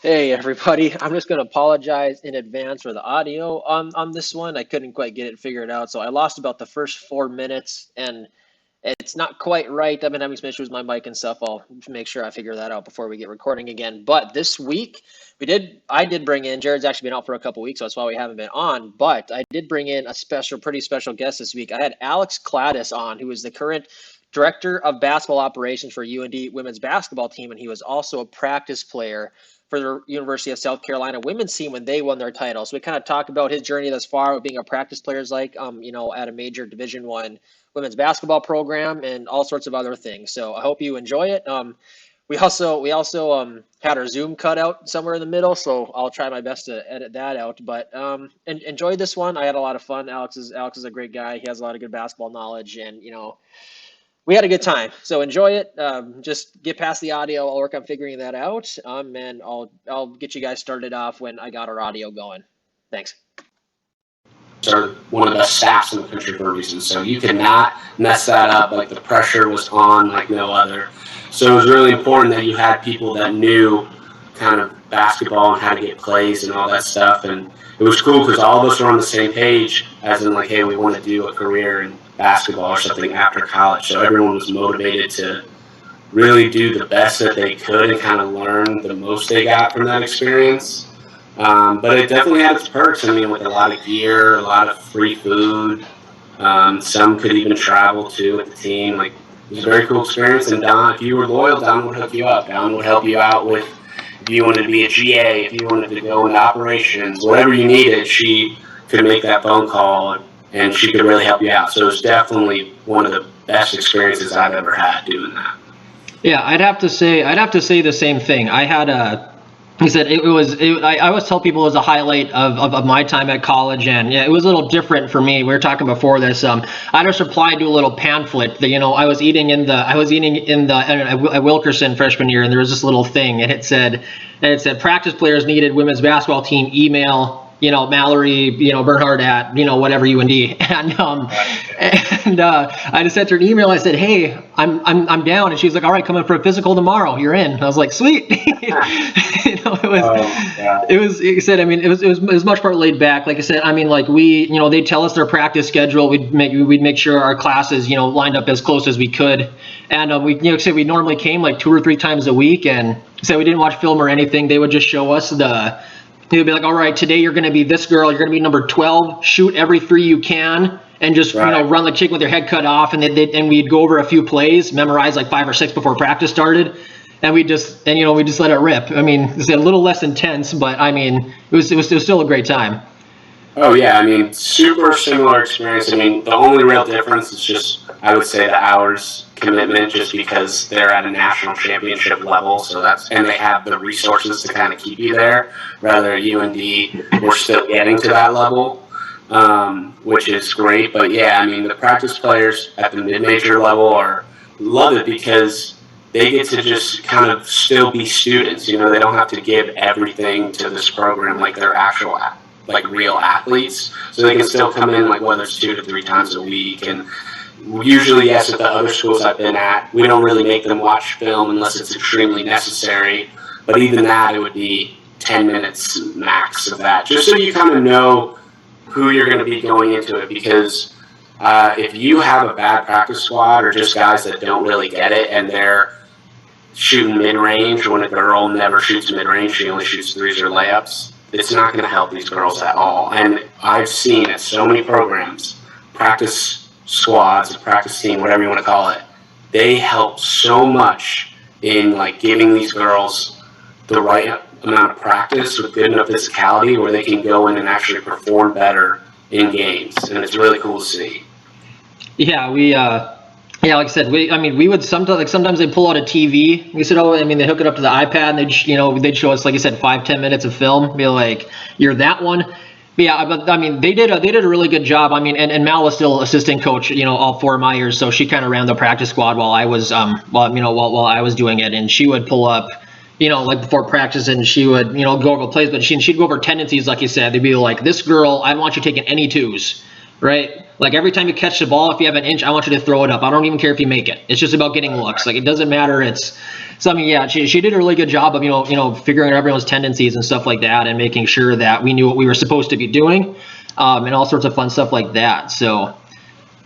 Hey everybody, I'm just going to apologize in advance for the audio on this one. I couldn't quite get it figured out, so I lost about the first 4 minutes, and it's not quite right. I've been having some issues with my mic and stuff. I'll make sure I figure that out before we get recording again. But this week, I did bring in, Jared's actually been out for a couple weeks, so that's why we haven't been on, but I did bring in a pretty special guest this week. I had Alex Kladis on, who is the current Director of Basketball Operations for UND women's basketball team, and he was also a practice player for the University of South Carolina women's team when they won their title. So we kind of talked about his journey thus far, what being a practice player is like, at a major Division I women's basketball program and all sorts of other things. So I hope you enjoy it. We also had our Zoom cut out somewhere in the middle, so I'll try my best to edit that out. But enjoyed this one. I had a lot of fun. Alex is a great guy. He has a lot of good basketball knowledge, and we had a good time. So enjoy it. Just get past the audio. I'll work on figuring that out, and I'll get you guys started off when I got our audio going. Thanks. Are one of the best staffs in the country for a reason. So you could not mess that up. Like, the pressure was on like no other. So it was really important that you had people that knew kind of basketball and how to get plays and all that stuff. And it was cool because all of us were on the same page, as in like, hey, we want to do a career in basketball or something after college. So everyone was motivated to really do the best that they could and kind of learn the most they got from that experience. But it definitely had its perks. I mean, with a lot of gear, a lot of free food. Some could even travel too with the team. Like, it was a very cool experience. And Don, if you were loyal, Don would hook you up. Don would help you out with, if you wanted to be a GA, if you wanted to go into operations, whatever you needed, she could make that phone call and she could really help you out. So it was definitely one of the best experiences I've ever had doing that. Yeah, I'd have to say the same thing. I had he said I always tell people it was a highlight of my time at college, and yeah, it was a little different for me. We were talking before this. I just replied to a little pamphlet that, I was eating at Wilkerson freshman year, and there was this little thing, and it said practice players needed, women's basketball team, email, Mallory, Bernhard at, whatever UND. And I just sent her an email. I said, hey, I'm down. And she's like, all right, come in for a physical tomorrow. You're in. And I was like, sweet. It was, like I said, I mean, it was much more laid back. Like I said, I mean, like they'd tell us their practice schedule. We'd make sure our classes, lined up as close as we could. And we normally came like 2 or 3 times a week, and we didn't watch film or anything. They would just show us He would be like, all right, today you're going to be this girl. You're going to be number 12. Shoot every 3 you can, and just run like chicken with your head cut off. And we'd go over a few plays, memorize like 5 or 6 before practice started, and we just let it rip. I mean, it's a little less intense, but I mean, it was still a great time. Oh yeah, I mean, super similar experience. I mean, the only real difference is just, I would say, the hours commitment, just because they're at a national championship level, and they have the resources to kind of keep you there. Rather, UND, we're still getting to that level, which is great. But yeah, I mean, the practice players at the mid-major level love it because they get to just kind of still be students. They don't have to give everything to this program like they're actual real athletes, so they can still come in whether it's 2 to 3 times a week. And usually, yes, at the other schools I've been at, we don't really make them watch film unless it's extremely necessary, but even that, it would be 10 minutes max of that, just so you kind of know who you're going to be going into it. Because if you have a bad practice squad, or just guys that don't really get it and they're shooting mid-range when a girl never shoots mid-range, she only shoots threes or layups, it's not going to help these girls at all. And I've seen at so many programs, practice squads, a practice team, whatever you want to call it, they help so much in giving these girls the right amount of practice with good enough physicality where they can go in and actually perform better in games. And it's really cool to see. Yeah, like I said, we would sometimes they'd pull out a TV. We said, they hook it up to the iPad, and they'd show us, like I said, 5-10 minutes of film. Be like, you're that one. But yeah, but they did a really good job. I mean, and Mal was still assistant coach, all 4 of my years, so she kind of ran the practice squad while I was while I was doing it, and she would pull up, before practice, and she would go over plays, but she'd go over tendencies, like you said. They'd be like, this girl, I want you taking any twos, right? Like, every time you catch the ball, if you have an inch, I want you to throw it up. I don't even care if you make it. It's just about getting looks. Like, it doesn't matter. It's So I mean, yeah, she did a really good job of figuring out everyone's tendencies and stuff like that, and making sure that we knew what we were supposed to be doing, and all sorts of fun stuff like that. So,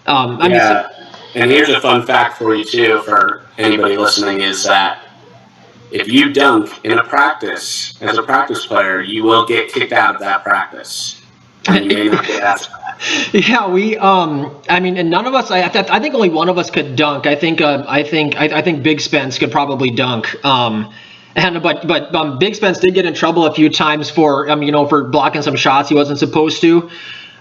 and here's a fun fact for you too, for anybody listening, is that if you dunk in a practice as a practice player, you will get kicked out of that practice, and you may not get asked. Yeah, and none of us. I think only one of us could dunk. I think Big Spence could probably dunk. But Big Spence did get in trouble a few times for for blocking some shots he wasn't supposed to.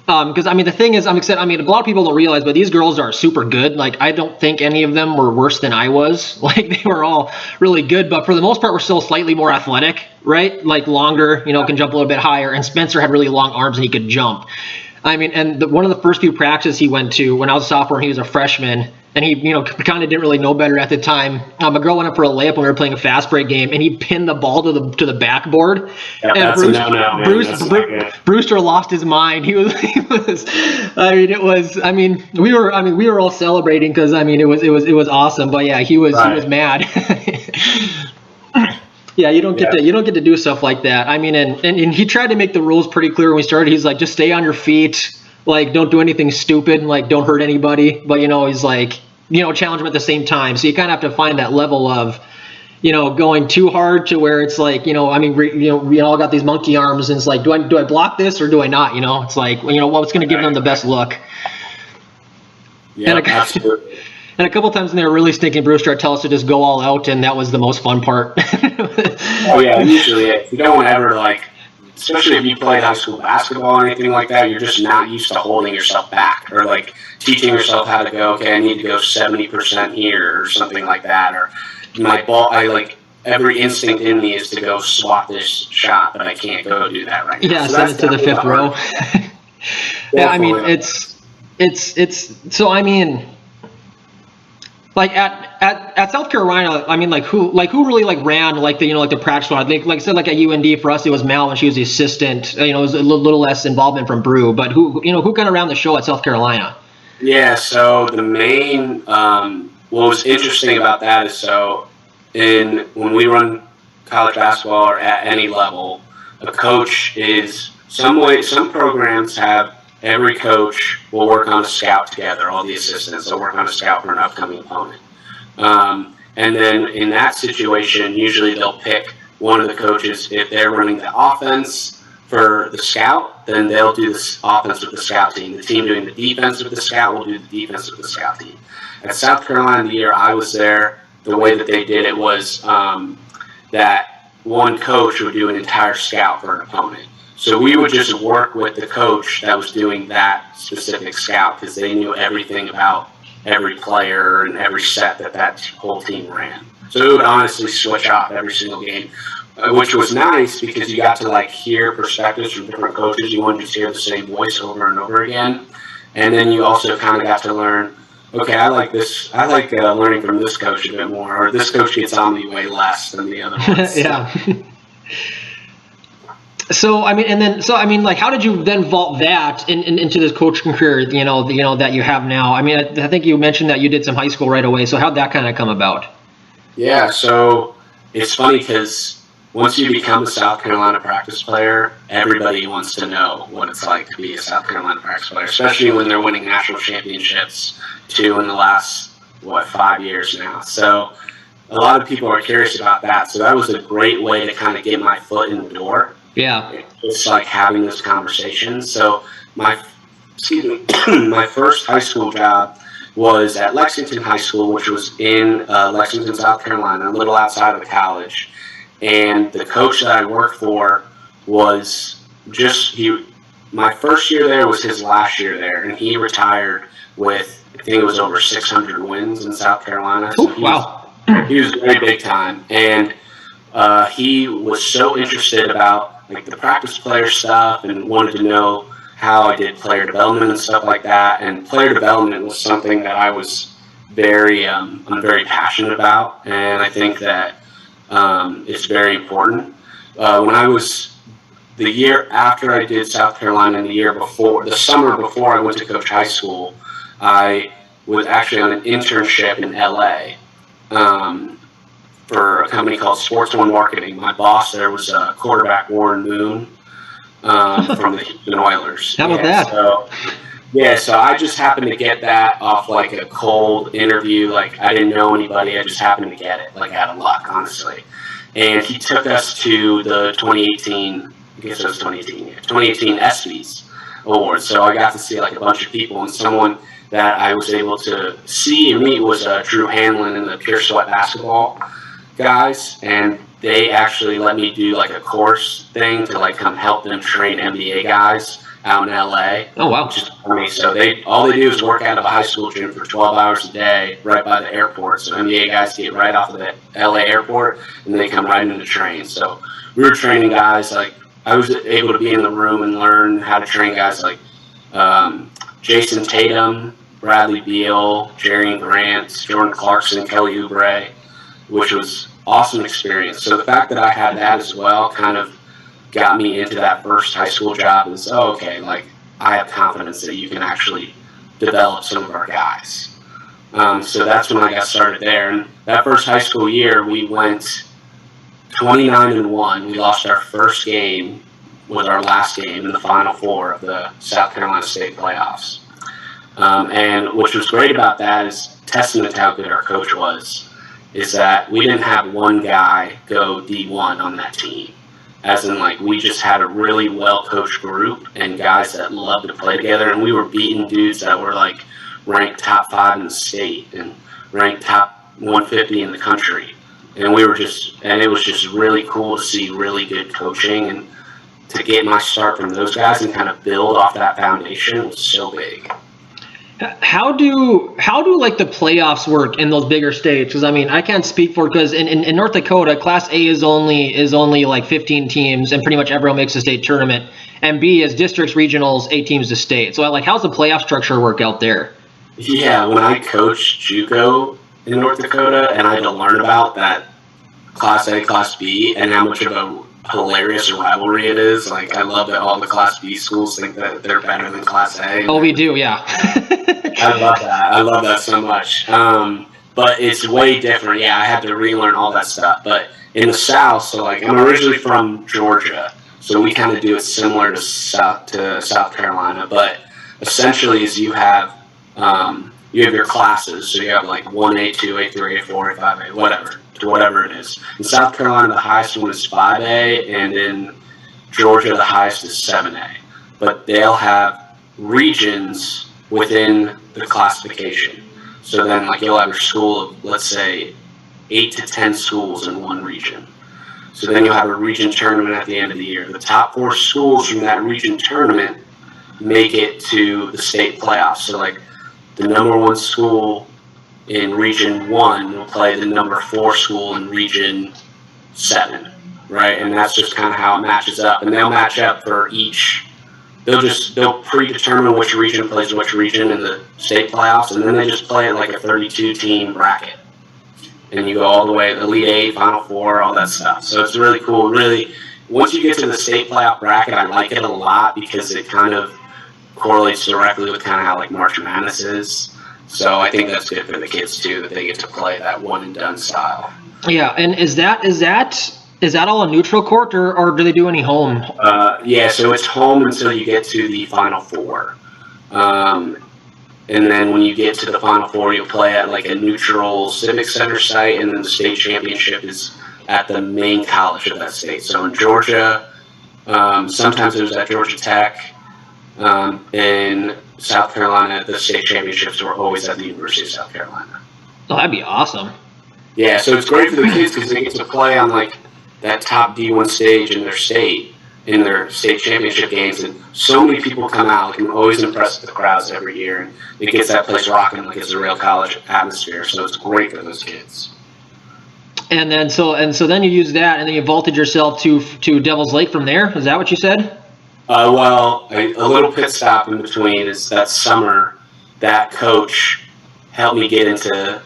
Because the thing is, a lot of people don't realize, but these girls are super good. Like, I don't think any of them were worse than I was. Like, they were all really good, but for the most part, we're still slightly more athletic, right? Like, longer, can jump a little bit higher. And Spencer had really long arms and he could jump. One of the first few practices he went to when I was a sophomore, he was a freshman, and he, kind of didn't really know better at the time. A girl went up for a layup when we were playing a fast break game, and he pinned the ball to the backboard. Yeah, and Brewster lost his mind. We were all celebrating because it was awesome. But yeah, he was mad. Yeah, you don't get to do stuff like that. And he tried to make the rules pretty clear when we started. He's like, just stay on your feet, like don't do anything stupid, like don't hurt anybody. But he's like, challenge him at the same time. So you kind of have to find that level of, going too hard to where it's like, we all got these monkey arms, and it's like, do I block this or do I not? It's like, what's going to give them the best look? Yeah, absolutely. And a couple times when they were really stinking, Brewster would tell us to just go all out, and that was the most fun part. Oh yeah, usually you don't ever especially if you played high school basketball or anything like that, you're just not used to holding yourself back or teaching yourself how to go. Okay, I need to go 70% here or something like that. Or my ball, every instinct in me is to go swat this shot, but I can't go do that right now. Yeah, send it to the fifth row. Yeah, like at South Carolina, who really ran the practice squad? Like I said, like at UND for us, it was Mal when she was the assistant. It was a little less involvement from Brew, but who kind of ran the show at South Carolina? Yeah, so the main what was interesting about that is when we run college basketball or at any level, a coach is some programs have. Every coach will work on a scout together, all the assistants will work on a scout for an upcoming opponent. And then in that situation, usually they'll pick one of the coaches. If they're running the offense for the scout, then they'll do the offense with the scout team. The team doing the defense with the scout will do the defense with the scout team. At South Carolina, the year I was there, the way that they did it was that one coach would do an entire scout for an opponent. So we would just work with the coach that was doing that specific scout because they knew everything about every player and every set that whole team ran. So it would honestly switch off every single game, which was nice because you got to hear perspectives from different coaches. You wouldn't just hear the same voice over and over again. And then you also kind of got to learn, okay, I like this. I like learning from this coach a bit more, or this coach gets on me way less than the other ones. Yeah. So how did you then vault that into this coaching career, that you have now? I think you mentioned that you did some high school right away. So how'd that kind of come about? Yeah, so it's funny because once you become a South Carolina practice player, everybody wants to know what it's like to be a South Carolina practice player, especially when they're winning national championships, 2 in the last, 5 years now. So a lot of people are curious about that. So that was a great way to kind of get my foot in the door. Yeah. It's having this conversation. So my first high school job was at Lexington High School, which was in Lexington, South Carolina, a little outside of the college. And the coach that I worked for was my first year there was his last year there, and he retired with, I think it was over 600 wins in South Carolina. So wow. He was very big time. And he was so interested about the practice player stuff and wanted to know how I did player development and stuff like that. And player development was something that I was I'm very passionate about, and I think that it's very important. When I was the year after I did South Carolina and the summer before I went to coach high school, I was actually on an internship in LA. for a company called Sports One Marketing. My boss there was quarterback Warren Moon from the Houston Oilers. How about that? So I just happened to get that off like a cold interview. Like I didn't know anybody. I just happened to get it, like out of luck, honestly. And he took us to the 2018, I guess it was 2018 ESPYs Awards. So I got to see like a bunch of people, and someone that I was able to see and meet was Drew Hanlon and the Pure Sweat basketball guys. And they actually let me do like a course thing to like come help them train NBA guys out in LA. Oh wow! Which is funny. So all they do is work out of a high school gym for 12 hours a day, right by the airport. So NBA guys get right off of the LA airport, and they come right into train. So we were training guys like I was able to be in the room and learn how to train guys like Jason Tatum, Bradley Beal, Jerry Grant, Jordan Clarkson, Kelly Oubre, which was awesome experience. So the fact that I had that as well kind of got me into that first high school job is, okay, like I have confidence that you can actually develop some of our guys. So that's when I got started there. And that first high school year, we went 29-1. We lost our first game with our last game in the Final Four of the South Carolina State playoffs. And which was great about that is testament to how good our coach was, is that we didn't have one guy go D1 on that team. As in, like, we just had a really well-coached group and guys that loved to play together, and we were beating dudes that were, like, ranked top 5 in the state and ranked top 150 in the country. And it was just really cool to see really good coaching, and to get my start from those guys and kind of build off that foundation was so big. How do like the playoffs work in those bigger states? Because I mean, I can't speak for it, because in North Dakota, Class A is only like 15 teams, and pretty much everyone makes the state tournament. And B is districts, regionals, 8 teams to state. So like, how's the playoff structure work out there? Yeah, when I coached JUCO in North Dakota, and I had to learn about that Class A, Class B, and how much of a hilarious rivalry it is. Like, I love that all the Class B schools think that they're better than Class A. Oh, we do, yeah. I love that. I love that so much. But it's way different. Yeah, I had to relearn all that stuff. But in the South, so like I'm originally from Georgia, so we kind of do it similar to South Carolina. But essentially, is you have your classes. So you have like 1A, 2A, 3A, 4A, 5A, whatever it is. In South Carolina, the highest one is 5A, and in Georgia, the highest is 7A. But they'll have regions within the classification. So then, like, you'll have your school of, let's say, 8 to 10 schools in one region. So then you'll have a region tournament at the end of the year. The top 4 schools from that region tournament make it to the state playoffs. So, like, the number 1 school in Region 1 will play the number 4 school in Region 7, right? And that's just kind of how it matches up. And they'll match up for each. They'll predetermine which region plays which region in the state playoffs, and then they just play it like a 32-team bracket. And you go all the way to Elite 8, Final 4, all that stuff. So it's really cool. Really, once you get to the state playoff bracket, I like it a lot because it kind of correlates directly with kind of how like March Madness is. So I think that's good for the kids too, that they get to play that one and done style. Yeah, and is that all a neutral court, or do they do any home? Yeah, so it's home until you get to the Final Four. And then when you get to the Final Four, you'll play at like a neutral civic center site, and then the state championship is at the main college of that state. So in Georgia, sometimes it was at Georgia Tech. In South Carolina, the state championships were always at the University of South Carolina. Oh, that'd be awesome. Yeah, so it's great for the kids because they get to play on like that top D1 stage in their state championship games, and so many people come out. Like, I'm always impressed with the crowds every year, and it gets that place rocking like it's a real college atmosphere. So it's great for those kids. And then then you use that, and then you vaulted yourself to Devil's Lake from there. Is that what you said? Well, a little pit stop in between is that summer. That coach helped me get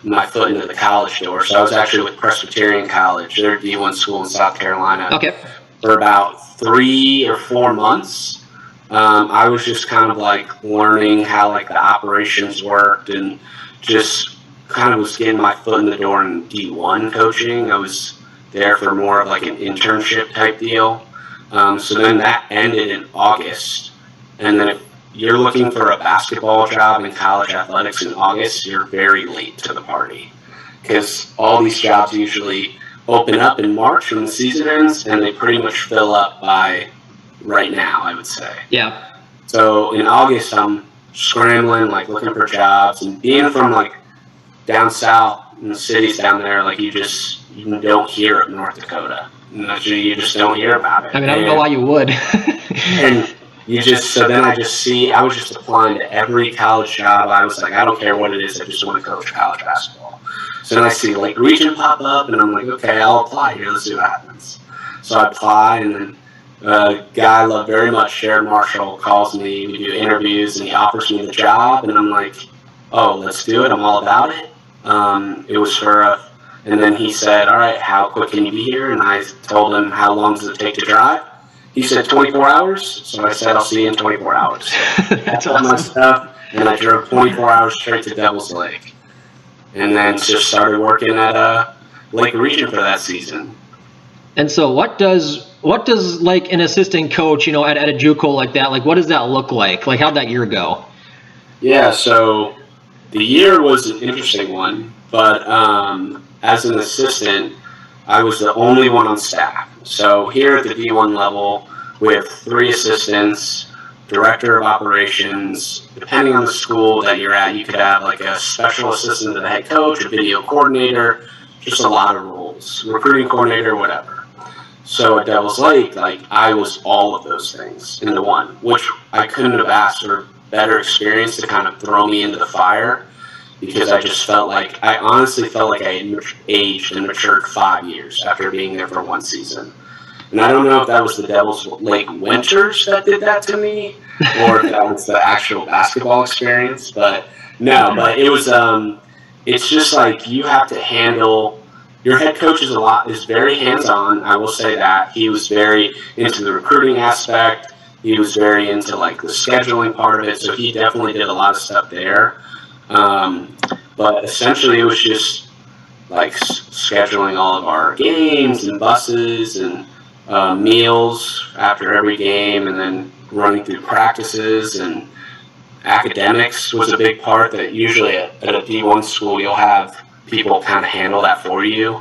my foot into the college door. So I was actually with Presbyterian College, their D1 school in South Carolina. Okay. For about 3 or 4 months. I was just kind of like learning how like the operations worked and just kind of was getting my foot in the door in D1 coaching. I was there for more of like an internship type deal. So then that ended in August. And then if you're looking for a basketball job in college athletics in August, you're very late to the party. Because all these jobs usually open up in March when the season ends, and they pretty much fill up by right now, I would say. Yeah. So in August, I'm scrambling, like looking for jobs, and being from like down south in the cities down there, like you don't hear of North Dakota. You just don't hear about it. I mean, I don't know why you would. And I was just applying to every college job. I was like, I don't care what it is, I just want to coach college basketball. So then I see Lake Region pop up, and I'm like, okay, I'll apply here, let's see what happens. So I apply, and then a guy I love very much, Jared Marshall, calls me, we do interviews, and he offers me the job, and I'm like, oh, let's do it, I'm all about it. It was and then he said, all right, how quick can you be here? And I told him, how long does it take to drive? He said 24 hours, so I said, I'll see you in 24 hours. That's awesome. awesome. My stuff, and I drove 24 hours straight to Devil's Lake. And then just started working at Lake Region for that season. And so what does like an assistant coach, at a JUCO like that, like what does that look like? Like how'd that year go? Yeah, so the year was an interesting one, but as an assistant, I was the only one on staff. So here at the D1 level, we have 3 assistants, director of operations. Depending on the school that you're at, you could have like a special assistant to the head coach, a video coordinator, just a lot of roles, recruiting coordinator, whatever. So at Devil's Lake, like I was all of those things into one, which I couldn't have asked for better experience to kind of throw me into the fire, because I honestly felt like I had aged and matured 5 years after being there for 1 season. And I don't know if that was the Devil's Lake winters that did that to me, or if that was the actual basketball experience. But it was, it's just like you have to handle, your head coach is very hands-on, I will say that. He was very into the recruiting aspect. He was very into like the scheduling part of it, so he definitely did a lot of stuff there. But essentially it was just like scheduling all of our games and buses and meals after every game, and then running through practices, and academics was a big part that usually at a D1 school you'll have people kind of handle that for you.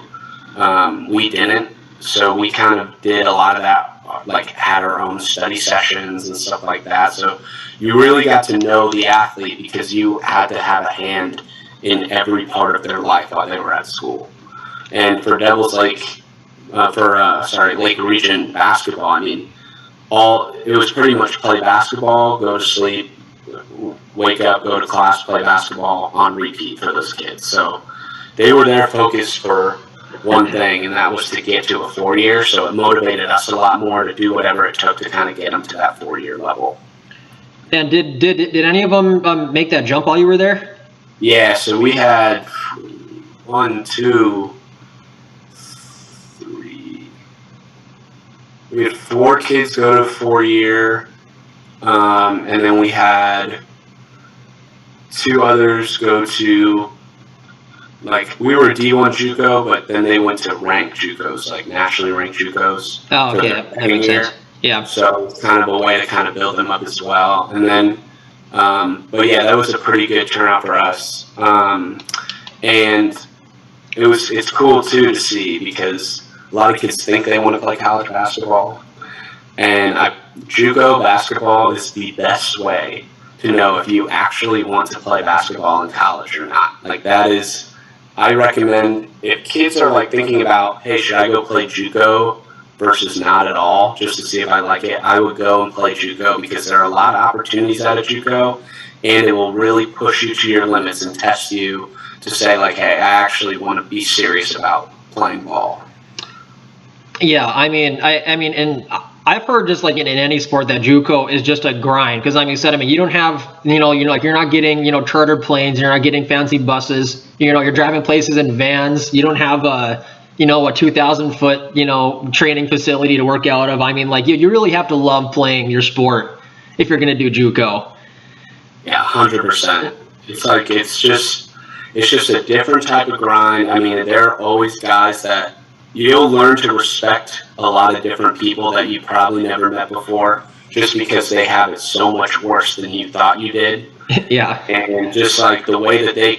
We didn't, so we kind of did a lot of that, like had our own study sessions and stuff like that. So you really got to know the athlete because you had to have a hand in every part of their life while they were at school. And for Devil's Lake, Lake Region basketball, I mean, it was pretty much play basketball, go to sleep, wake up, go to class, play basketball on repeat for those kids. So they were there focused for one thing, and that was to get to a 4-year. So it motivated us a lot more to do whatever it took to kind of get them to that 4-year level. And did any of them make that jump while you were there? Yeah, so we had 1, 2, 3. We had 4 kids go to 4-year, and then we had 2 others go to, like, we were D1 JUCO, but then they went to ranked JUCOs, like nationally ranked JUCOs. Oh, okay, that makes sense. Yeah. So it's kind of a way to kind of build them up as well. And then, but yeah, that was a pretty good turnout for us. And it's cool too to see, because a lot of kids think they want to play college basketball. And JUCO basketball is the best way to know if you actually want to play basketball in college or not. Like that is, I recommend, if kids are like thinking about, hey, should I go play JUCO versus not at all, just to see if I like it, I would go and play JUCO, because there are a lot of opportunities at a JUCO, and it will really push you to your limits and test you to say like, hey, I actually want to be serious about playing ball. Yeah, I mean, and I've heard just like in any sport that JUCO is just a grind, because you don't have, you're not getting, chartered planes, you're not getting fancy buses, you're driving places in vans, you don't have a 2,000 foot, training facility to work out of. I mean, like you really have to love playing your sport if you're going to do JUCO. Yeah, 100%. It's like, it's just a different type of grind. I mean, there are always guys that you'll learn to respect a lot of different people that you probably never met before, just because they have it so much worse than you thought you did. Yeah. And just like the way that they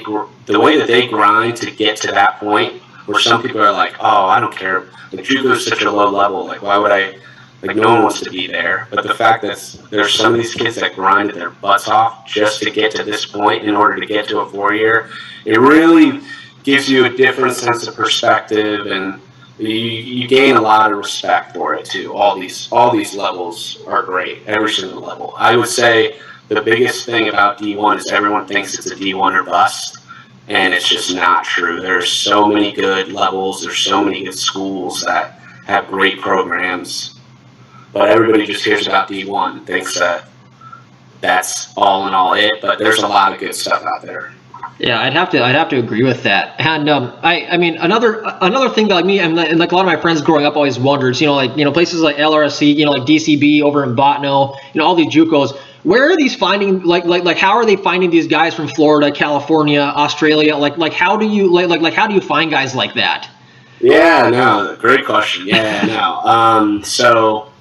grind to get to that point, where some people are like, oh, I don't care. Like, JUCO is such a low level. Like, why would I? Like, no one wants to be there. But the fact that there's some of these kids that grinded their butts off just to get to this point in order to get to a 4-year, it really gives you a different sense of perspective, and you gain a lot of respect for it too. All these levels are great. Every single level. I would say the biggest thing about D1 is everyone thinks it's a D1 or bust, and it's just not true. There's so many good levels. There's so many good schools that have great programs, but everybody just hears about D1 and thinks that that's all in all it. But there's a lot of good stuff out there. Yeah, I'd have to agree with that. And I mean, another thing that, like me and like a lot of my friends growing up always wondered, places like LRSC, like DCB over in Botno, all these JUCOs. Where are these finding, like how are they finding these guys from Florida, California, Australia? Like how do you find guys like that? Yeah, no, great question. Yeah, no. So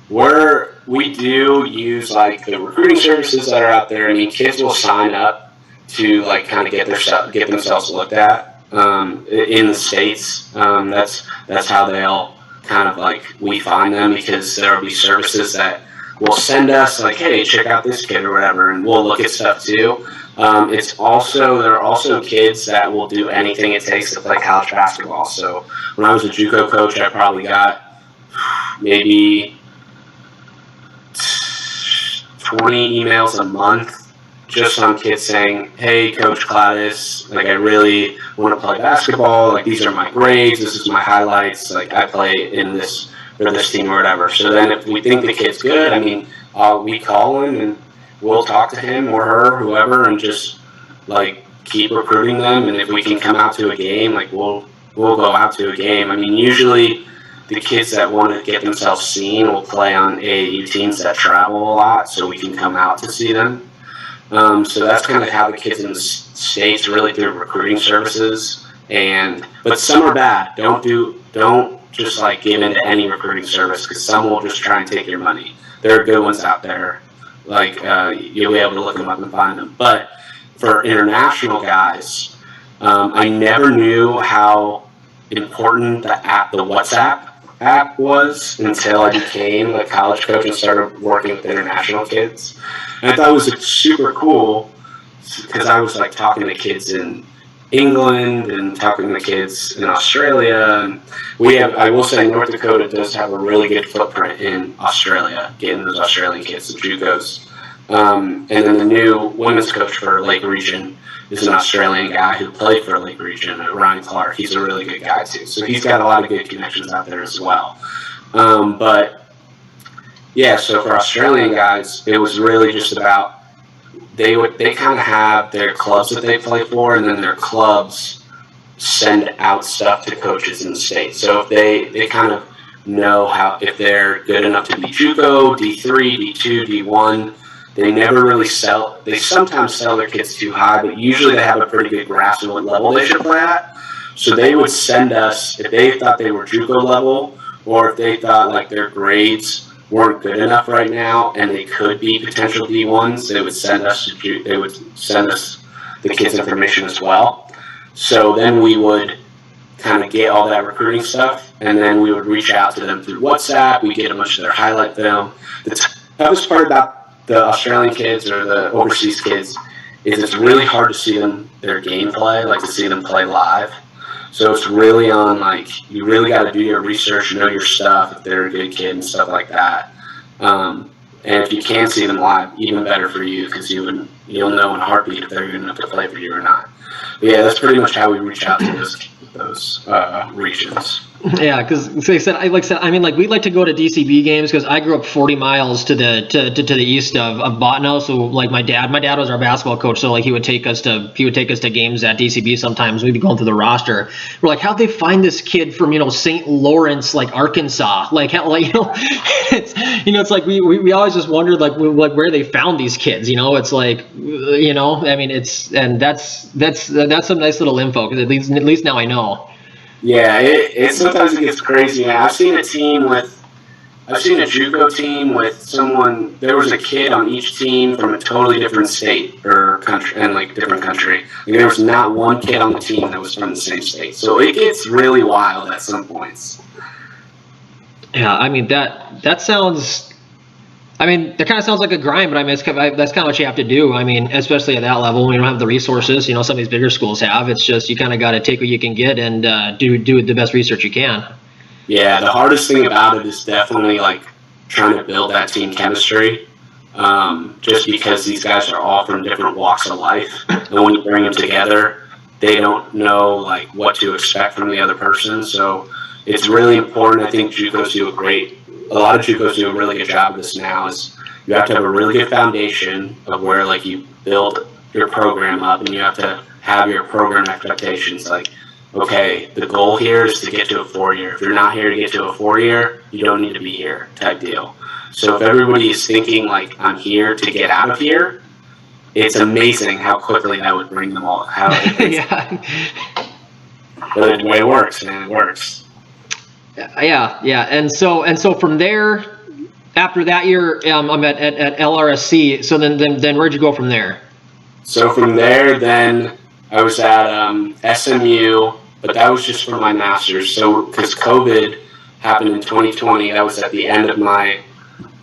we do use like the recruiting services that are out there. I mean, kids will sign up to like kind of get themselves looked at in the States. That's how they'll kind of like we find them, because there will be services that will send us like, hey, check out this kid or whatever, and we'll look at stuff too. There are also kids that will do anything it takes to play college basketball. So when I was a JUCO coach, I probably got maybe 20 emails a month just on kids saying, hey, Coach Kladis, like, I really want to play basketball. Like, these are my grades. This is my highlights. Like, I play in this or this team or whatever. So then if we think the kid's good, I mean, we call him and we'll talk to him or her, whoever, and just, like, keep recruiting them. And if we can come out to a game, like, we'll go out to a game. I mean, usually the kids that want to get themselves seen will play on AAU teams that travel a lot, so we can come out to see them. So that's kind of how the kids in the States really through recruiting services. But some are bad. Don't just like give into any recruiting service, because some will just try and take your money. There are good ones out there. Like you'll be able to look them up and find them. But for international guys, I never knew how important the WhatsApp app was until I became a college coach and started working with international kids. And I thought it was super cool, because I was like talking to kids in England and talking to kids in Australia. And I will say North Dakota does have a really good footprint in Australia, getting those Australian kids, the JUCOs. And then the new women's coach for Lake Region is an Australian guy who played for Lake Region, Ryan Clark. He's a really good guy too. So he's got a lot of good connections out there as well. But yeah, so for Australian guys, it was really just about they kind of have their clubs that they play for, and then their clubs send out stuff to coaches in the States. So if they kind of know if they're good enough to be JUCO, D3, D2, D1. They never really sell. They sometimes sell their kids too high, but usually they have a pretty good grasp of what level they should play at. So they would send us, if they thought they were JUCO level, or if they thought like their grades weren't good enough right now and they could be potential D1s, they would send us the kids' information as well. So then we would kind of get all that recruiting stuff, and then we would reach out to them through WhatsApp. We get a bunch of their highlight film. The toughest part about the Australian kids or the overseas kids is it's really hard to see their gameplay, like to see them play live. So it's really on, like, you really got to do your research, know your stuff, if they're a good kid and stuff like that. And if you can see them live, even better for you, because you'll know in a heartbeat if they're good enough to play for you or not. But yeah, that's pretty much how we reach out to those regions. Yeah, because like I said, I mean, like, we like to go to DCB games because I grew up 40 miles to the east of Botno. So like my dad was our basketball coach, so like he would take us to games at DCB sometimes. We'd be going through the roster. We're like, how'd they find this kid from St. Lawrence, like Arkansas? Like how, like it's like we always just wondered like where they found these kids. It's like I mean, that's some nice little info, because at least now I know. Yeah, it sometimes it gets crazy. Man. I've seen a JUCO team with someone. There was a kid on each team from a totally different state or country, and like different country. And there was not one kid on the team that was from the same state. So it gets really wild at some points. Yeah, I mean that sounds. I mean, that kind of sounds like a grind, but I mean, that's kind of what you have to do. I mean, especially at that level, when you don't have the resources, some of these bigger schools have. It's just you kind of got to take what you can get and do the best research you can. Yeah, the hardest thing about it is definitely like trying to build that team chemistry. Just because these guys are all from different walks of life, and when you bring them together, they don't know like what to expect from the other person. So it's really important. I think a lot of JUCOs do a really good job of this now. Is you have to have a really good foundation of where like you build your program up, and you have to have your program expectations. Like, okay, the goal here is to get to a 4-year. If you're not here to get to a 4-year, you don't need to be here, type deal. So if everybody is thinking like I'm here to get out of here, it's amazing how quickly that would bring them all. Yeah. But the way it works, man, it works. Yeah. And so from there, after that year, I'm at LRSC. So then where'd you go from there? So from there, then I was at SMU, but that was just for my master's. So because COVID happened in 2020, that was at the end of my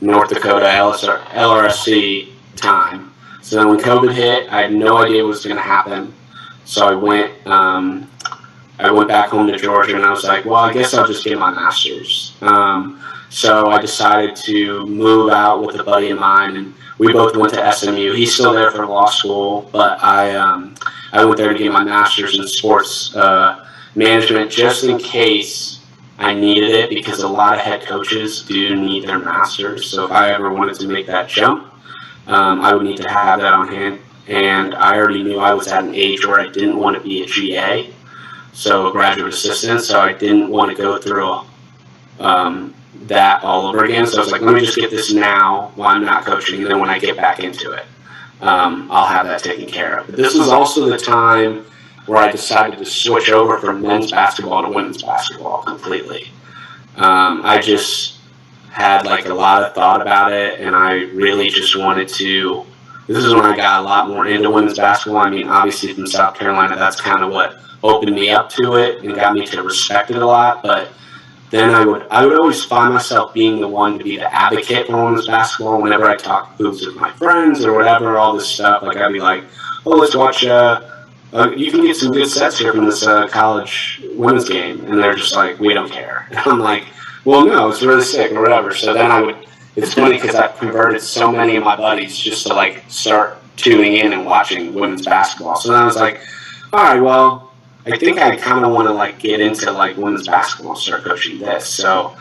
North Dakota LRSC time. So then when COVID hit, I had no idea what was going to happen. So I went back home to Georgia, and I was like, well, I guess I'll just get my master's. So I decided to move out with a buddy of mine, and we both went to SMU. He's still there for law school, but I went there to get my master's in sports management just in case I needed it, because a lot of head coaches do need their master's. So if I ever wanted to make that jump, I would need to have that on hand. And I already knew I was at an age where I didn't want to be a GA, so a graduate assistant. So I didn't want to go through that all over again. So I was like, let me just get this now while I'm not coaching, and then when I get back into it, I'll have that taken care of. But this was also the time where I decided to switch over from men's basketball to women's basketball completely. I just had like a lot of thought about it, and I really just wanted to. This is when I got a lot more into women's basketball. I mean, obviously from South Carolina, that's kind of what opened me up to it and got me to respect it a lot. But then I would always find myself being the one to be the advocate for women's basketball whenever I talk hoops with my friends or whatever, all this stuff. Like I'd be like, oh, let's watch. You can get some good sets here from this college women's game, and they're just like, we don't care. And I'm like, well, no, it's really sick or whatever. So then it's funny because I've converted so many of my buddies just to like start tuning in and watching women's basketball. So then I was like, all right, well, I think I kind of want to like get into like women's basketball and start coaching this. So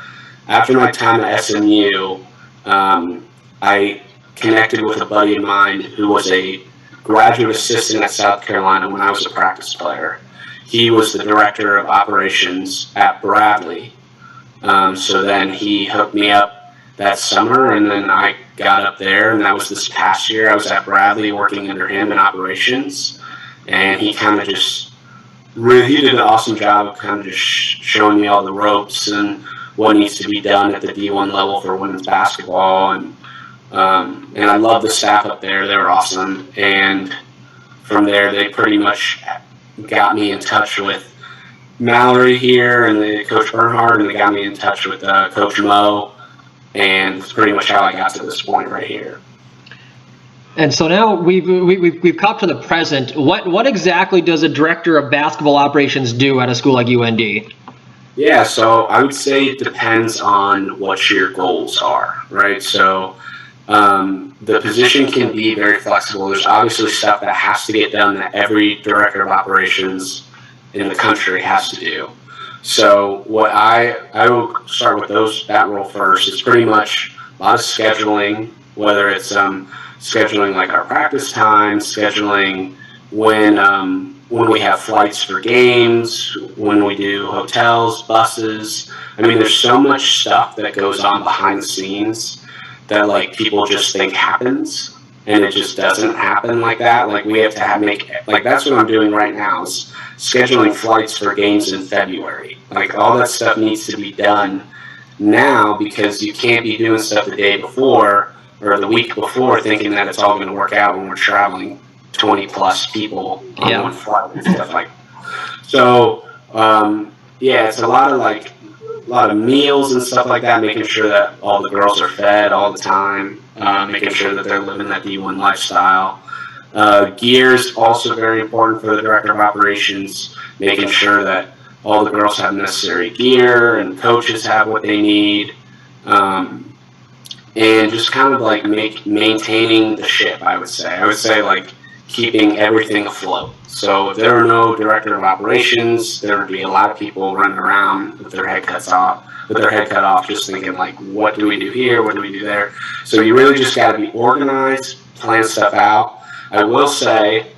after my time at SMU, I connected with a buddy of mine who was a graduate assistant at South Carolina when I was a practice player. He was the director of operations at Bradley. So then he hooked me up that summer, and then I got up there, and that was this past year. I was at Bradley working under him in operations, and he kind of just he did an awesome job of kind of just showing me all the ropes and what needs to be done at the D1 level for women's basketball, and I love the staff up there. They were awesome, and from there they pretty much got me in touch with Mallory here and Coach Bernhard, and they got me in touch with Coach Mo, and it's pretty much how I got to this point right here. And so now we've come to the present. What exactly does a director of basketball operations do at a school like UND? Yeah, so I would say it depends on what your goals are, right? So the position can be very flexible. There's obviously stuff that has to get done that every director of operations in the country has to do. So what I will start with that role first. It's pretty much a lot of scheduling, whether it's scheduling like our practice time, scheduling when we have flights for games, when we do hotels, buses. I mean, there's so much stuff that goes on behind the scenes that like people just think happens, and it just doesn't happen like that. Like we have to that's what I'm doing right now is scheduling flights for games in February. Like all that stuff needs to be done now because you can't be doing stuff the day before or the week before thinking that it's all going to work out when we're traveling 20 plus people on one flight and stuff like that. So, it's a lot of meals and stuff like that, making sure that all the girls are fed all the time, making sure that they're living that D1 lifestyle. Gear is also very important for the director of operations, making sure that all the girls have necessary gear and coaches have what they need. And just kind of like maintaining the ship, I would say. I would say like keeping everything afloat. So if there were no director of operations, there would be a lot of people running around with their head cut off, just thinking like, what do we do here? What do we do there? So you really just got to be organized, plan stuff out. I will say,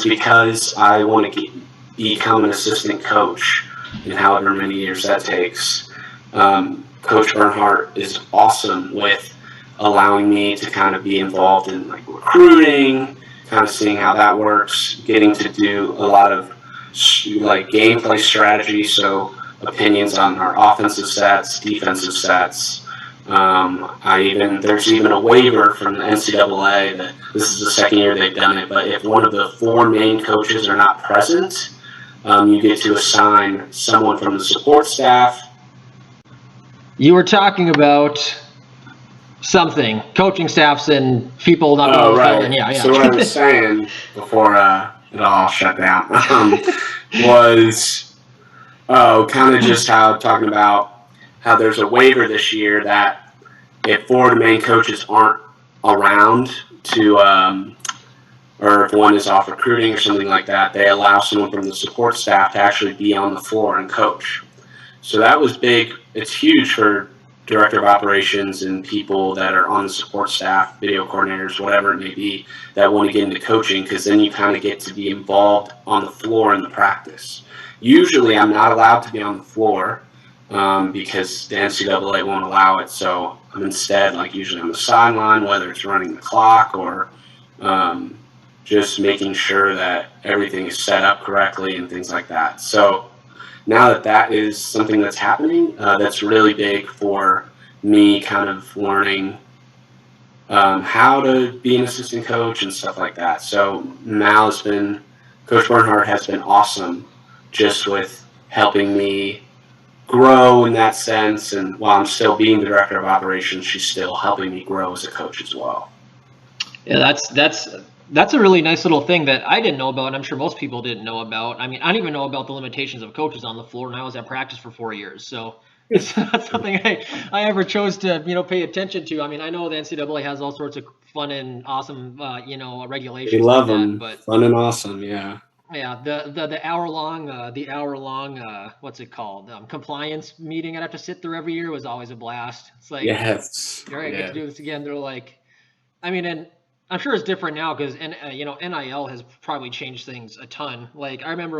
because I want to become an assistant coach in however many years that takes, Coach Bernhardt is awesome with allowing me to kind of be involved in like recruiting, kind of seeing how that works, getting to do a lot of like gameplay strategy, so opinions on our offensive sets, defensive sets. There's even a waiver from the NCAA that this is the second year they've done it, but if one of the 4 main coaches are not present, you get to assign someone from the support staff. You were talking about something, coaching staffs and people not being right. Yeah. So what I was saying before it all shut down was kind of just talking about how there's a waiver this year that if 4 of the main coaches aren't around to or if one is off recruiting or something like that, they allow someone from the support staff to actually be on the floor and coach. So that was big. It's huge for director of operations and people that are on the support staff, video coordinators, whatever it may be, that want to get into coaching, because then you kind of get to be involved on the floor in the practice. Usually I'm not allowed to be on the floor because the NCAA won't allow it. So I'm instead usually on the sideline, whether it's running the clock or just making sure that everything is set up correctly and things like that. So now that is something that's happening, that's really big for me kind of learning how to be an assistant coach and stuff like that. So Coach Bernhardt has been awesome just with helping me grow in that sense. And while I'm still being the director of operations, she's still helping me grow as a coach as well. Yeah, that's a really nice little thing that I didn't know about, and I'm sure most people didn't know about. I mean, I didn't even know about the limitations of coaches on the floor, and I was at practice for 4 years. So it's not something I ever chose to, pay attention to. I mean, I know the NCAA has all sorts of fun and awesome, regulations. They love like that, them, but fun and awesome, yeah. Yeah, the hour long what's it called? Compliance meeting I'd have to sit through every year was always a blast. It's like, yes, all right, I get to do this again. They're like, I mean, and I'm sure it's different now because NIL has probably changed things a ton. Like I remember,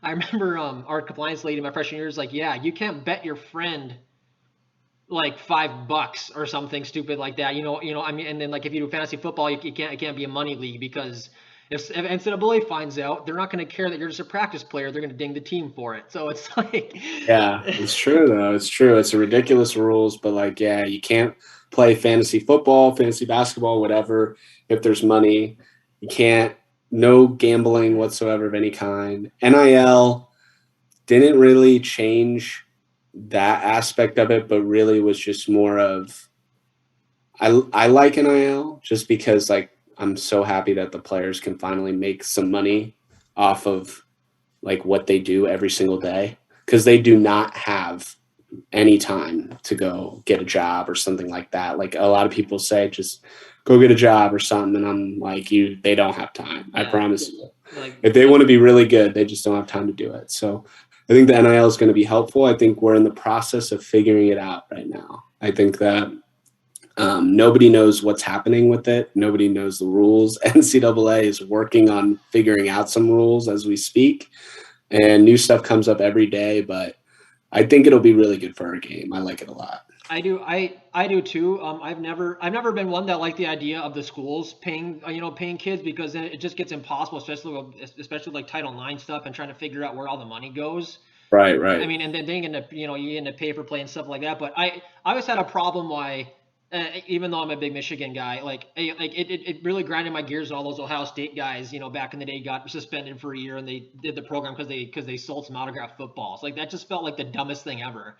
our compliance lady my freshman year was like, yeah, you can't bet your friend like $5 or something stupid like that. I mean, and then like if you do fantasy football, it can't be a money league because if NCAA finds out, they're not going to care that you're just a practice player. They're going to ding the team for it. So it's like, yeah, it's true though. It's true. It's a ridiculous rules, but you can't play fantasy football, fantasy basketball, whatever. If there's money, you can't. No gambling whatsoever of any kind. NIL didn't really change that aspect of it, but really was just more of. I like NIL just because I'm so happy that the players can finally make some money off of what they do every single day, because they do not have any time to go get a job or something like that. Like a lot of people say, just go get a job or something. And I'm like, they don't have time. Yeah. I promise you. If they want to be really good, they just don't have time to do it. So I think the NIL is going to be helpful. I think we're in the process of figuring it out right now. I think that nobody knows what's happening with it. Nobody knows the rules. NCAA is working on figuring out some rules as we speak, and new stuff comes up every day, but I think it'll be really good for our game. I like it a lot. I do too. I've never been one that liked the idea of the schools paying kids, because then it just gets impossible, especially like Title IX stuff and trying to figure out where all the money goes. Right, I right. mean, and then they end up, you end up pay for play and stuff like that. But I always had a problem why, even though I'm a big Michigan guy, it really grinded my gears when all those Ohio State guys, back in the day got suspended for a year and they did the program because they sold some autographed footballs. Like that just felt like the dumbest thing ever.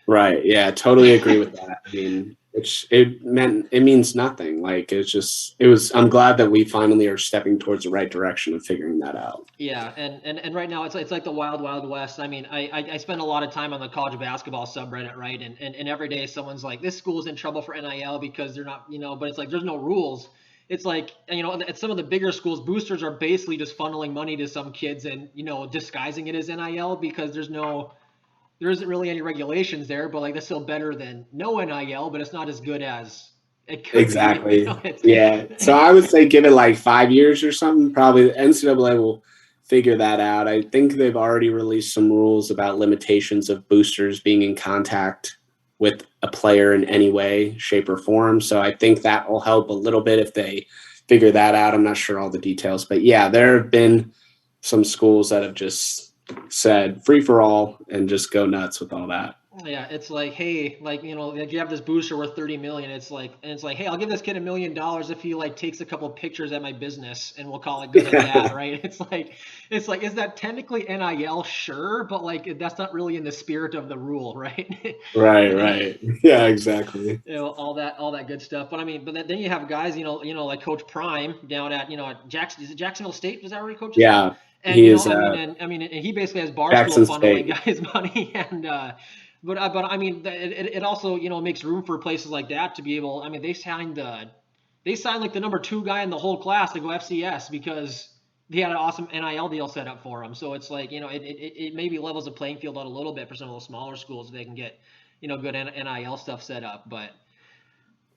Right. Yeah, totally agree with that. I mean, it means nothing. Like I'm glad that we finally are stepping towards the right direction of figuring that out. Yeah, and right now it's like the wild wild west. I mean, I spend a lot of time on the college basketball subreddit, right? And every day someone's like, this school's in trouble for NIL because they're not, but it's like there's no rules. It's like, at some of the bigger schools, boosters are basically just funneling money to some kids and disguising it as NIL because there isn't really any regulations there, but like that's still better than no NIL, but it's not as good as it could be. Exactly. Yeah. So I would say give it like 5 years or something. Probably the NCAA will figure that out. I think they've already released some rules about limitations of boosters being in contact with a player in any way, shape, or form. So I think that will help a little bit if they figure that out. I'm not sure all the details, but yeah, there have been some schools that have just said free for all and just go nuts with all that. Yeah, it's like, hey, like like you have this booster worth 30 million. It's like, hey, I'll give this kid $1 million if he like takes a couple pictures at my business, and we'll call it good at that, right? It's like, is that technically NIL? Sure, but like that's not really in the spirit of the rule, right? Right, right. Yeah, exactly. All that good stuff. But I mean, but then you have guys, like Coach Prime down at Jackson. Is it Jacksonville State? Is that where he coaches at? Yeah, And he is and he basically has Barstool Jackson funneling State. guys money, and but I mean, it also makes room for places like that to be able. I mean, they signed like the number 2 guy in the whole class to go FCS because he had an awesome NIL deal set up for him. So it's like, it maybe levels the playing field out a little bit for some of those smaller schools if they can get good NIL stuff set up. But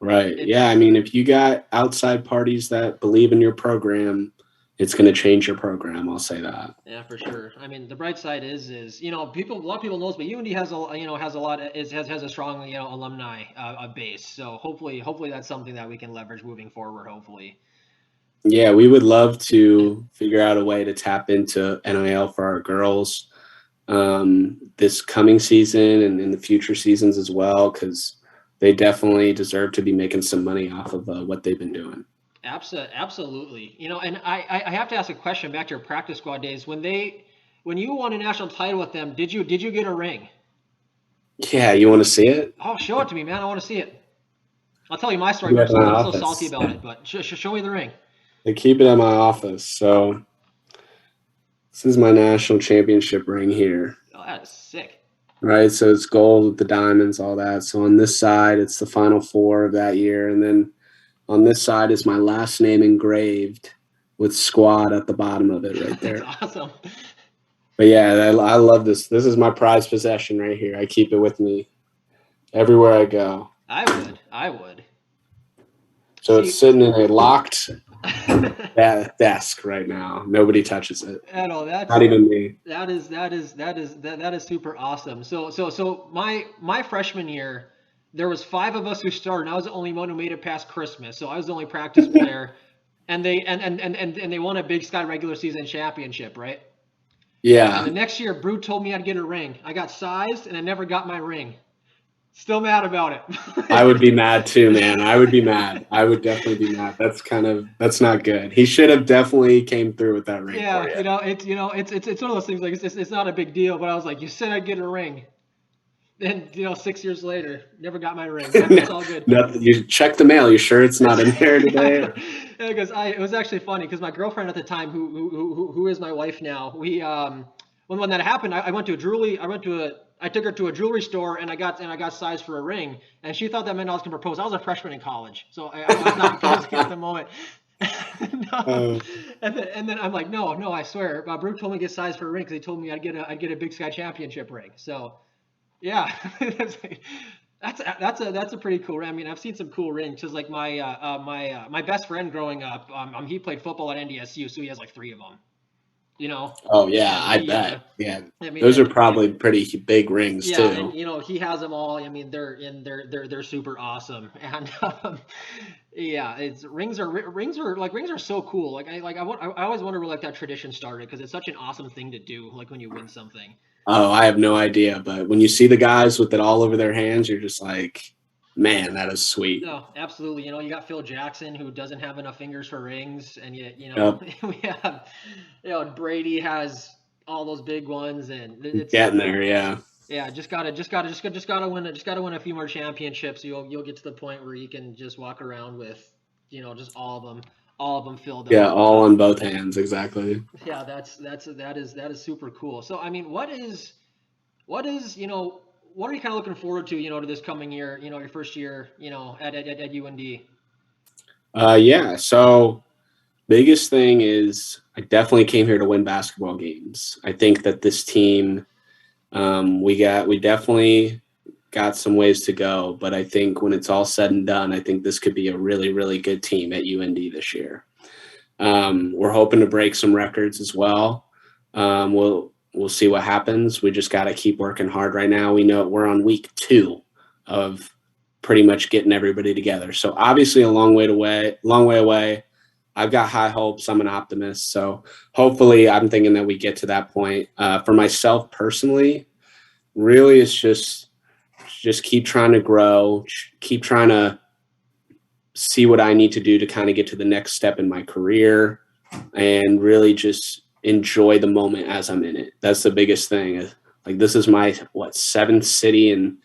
Right. Yeah. I it's mean, if you got outside parties that believe in your program, it's going to change your program. I'll say that. Yeah, for sure. I mean, the bright side is people, a lot of people knows, but UND has a lot has a strong alumni base. So hopefully that's something that we can leverage moving forward. Hopefully. Yeah, we would love to figure out a way to tap into NIL for our girls this coming season and in the future seasons as well, because they definitely deserve to be making some money off of what they've been doing. Absolutely. And I have to ask a question back to your practice squad days when you won a national title with them. Did you get a ring? Yeah, you want to see it? Oh, show it to me, man. I want to see it. I'll tell you my story, Keep but it I'm in my still salty office. about it. But show me the ring. They keep it in my office. So this is my national championship ring here. Oh, that is sick. Right, so it's gold with the diamonds, all that. So on this side, it's the Final Four of that year, and then on this side is my last name engraved with squad at the bottom of it right That's there. awesome. But yeah, I love this. This is my prized possession right here. I keep it with me everywhere I go. I would. So it's See, sitting in a locked desk right now. Nobody touches it. I know Not even me. that is super awesome. So my freshman year, there was 5 of us who started, and I was the only one who made it past Christmas. So I was the only practice player, and they won a Big Sky regular season championship, right? And the Yeah, next year, Brew told me I'd get a ring. I got sized, and I never got my ring. Still mad about I would it. be mad too, man. I would be mad. I would definitely be mad. That's not good. He should have definitely came through with that ring for Yeah, you. it's one of those things, like it's not a big deal, but I was like, you said I'd get a ring. Then 6 years later, never got my ring. But it's all good. Nothing. You check the mail. You sure it's not in there Yeah, today? because it was actually funny because my girlfriend at the time, who is my wife now, we when that happened, I took her to a jewelry store and I got sized for a ring, and she thought that meant I was gonna propose. I was a freshman in college, so I was not proposing at the moment. No. Uh, And then I'm like, no, I swear, Brute told me to get sized for a ring because he told me I'd get a Big Sky championship ring. So yeah, that's a pretty cool ring. I mean, I've seen some cool rings. Cause like my best friend growing up, he played football at NDSU, so he has like 3 of them. you know, Oh yeah, and I he, bet. Yeah, I mean, those are and probably pretty big rings yeah, and too. he has them all. I mean, they're super awesome, and yeah, it's rings are so cool. I always wonder where like that tradition started because it's such an awesome thing to do. Like when you win something. Oh, I have no idea, but when you see the guys with it all over their hands, you're just like, man, that is sweet. No, absolutely. You know, you got Phil Jackson who doesn't have enough fingers for rings, and yet Yep, we have Brady has all those big ones, and it's getting there. Yeah, yeah, just gotta win it. Just gotta win a few more championships. You'll get to the point where you can just walk around with, just all of them filled yeah, up. all on both hands, exactly. Yeah, that is super cool. So I mean, what is what are you kind of looking forward to to this coming year? Your first year at UND. Yeah. So biggest thing is I definitely came here to win basketball games. I think that this team, we definitely got some ways to go, but I think when it's all said and done, I think this could be a really, really good team at UND this year. We're hoping to break some records as well. We'll see what happens. We just got to keep working hard right now. We know we're on week 2 of pretty much getting everybody together. So obviously a long way away. I've got high hopes. I'm an optimist. So hopefully I'm thinking that we get to that point. For myself personally, really it's just keep trying to grow, keep trying to see what I need to do to kind of get to the next step in my career and really just enjoy the moment as I'm in it. That's the biggest thing. Like this is my 7th city in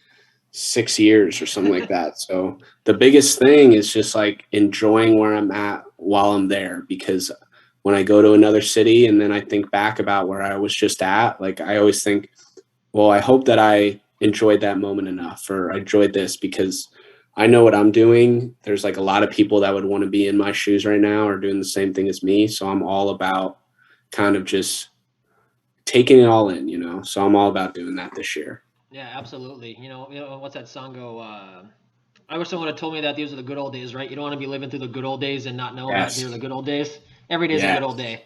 6 years or something like that. So the biggest thing is just like enjoying where I'm at while I'm there, because when I go to another city and then I think back about where I was just at, like I always think, well, I hope that I enjoyed that moment enough, or I enjoyed this because I know what I'm doing. There's like a lot of people that would want to be in my shoes right now or doing the same thing as me. So I'm all about kind of just taking it all in, So I'm all about doing that this year. Yeah, absolutely. What's that song go? I wish someone had told me that these are the good old days, right? You don't want to be living through the good old days and not know that they're Yes. the good old days. Every day's a good Yeah. old day.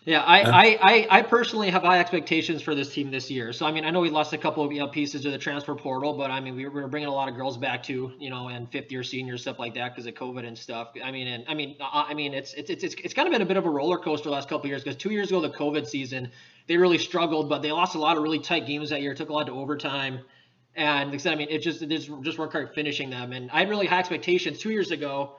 Yeah, Uh, I personally have high expectations for this team this year. So I mean, I know we lost a couple of pieces to the transfer portal, but I mean, we were bringing a lot of girls back too, and fifth year seniors stuff like that because of COVID and stuff. It's kind of been a bit of a roller coaster the last couple of years because 2 years ago the COVID season they really struggled, but they lost a lot of really tight games that year, took a lot to overtime, and like I said, I mean, it just weren't quite finishing them. And I had really high expectations 2 years ago,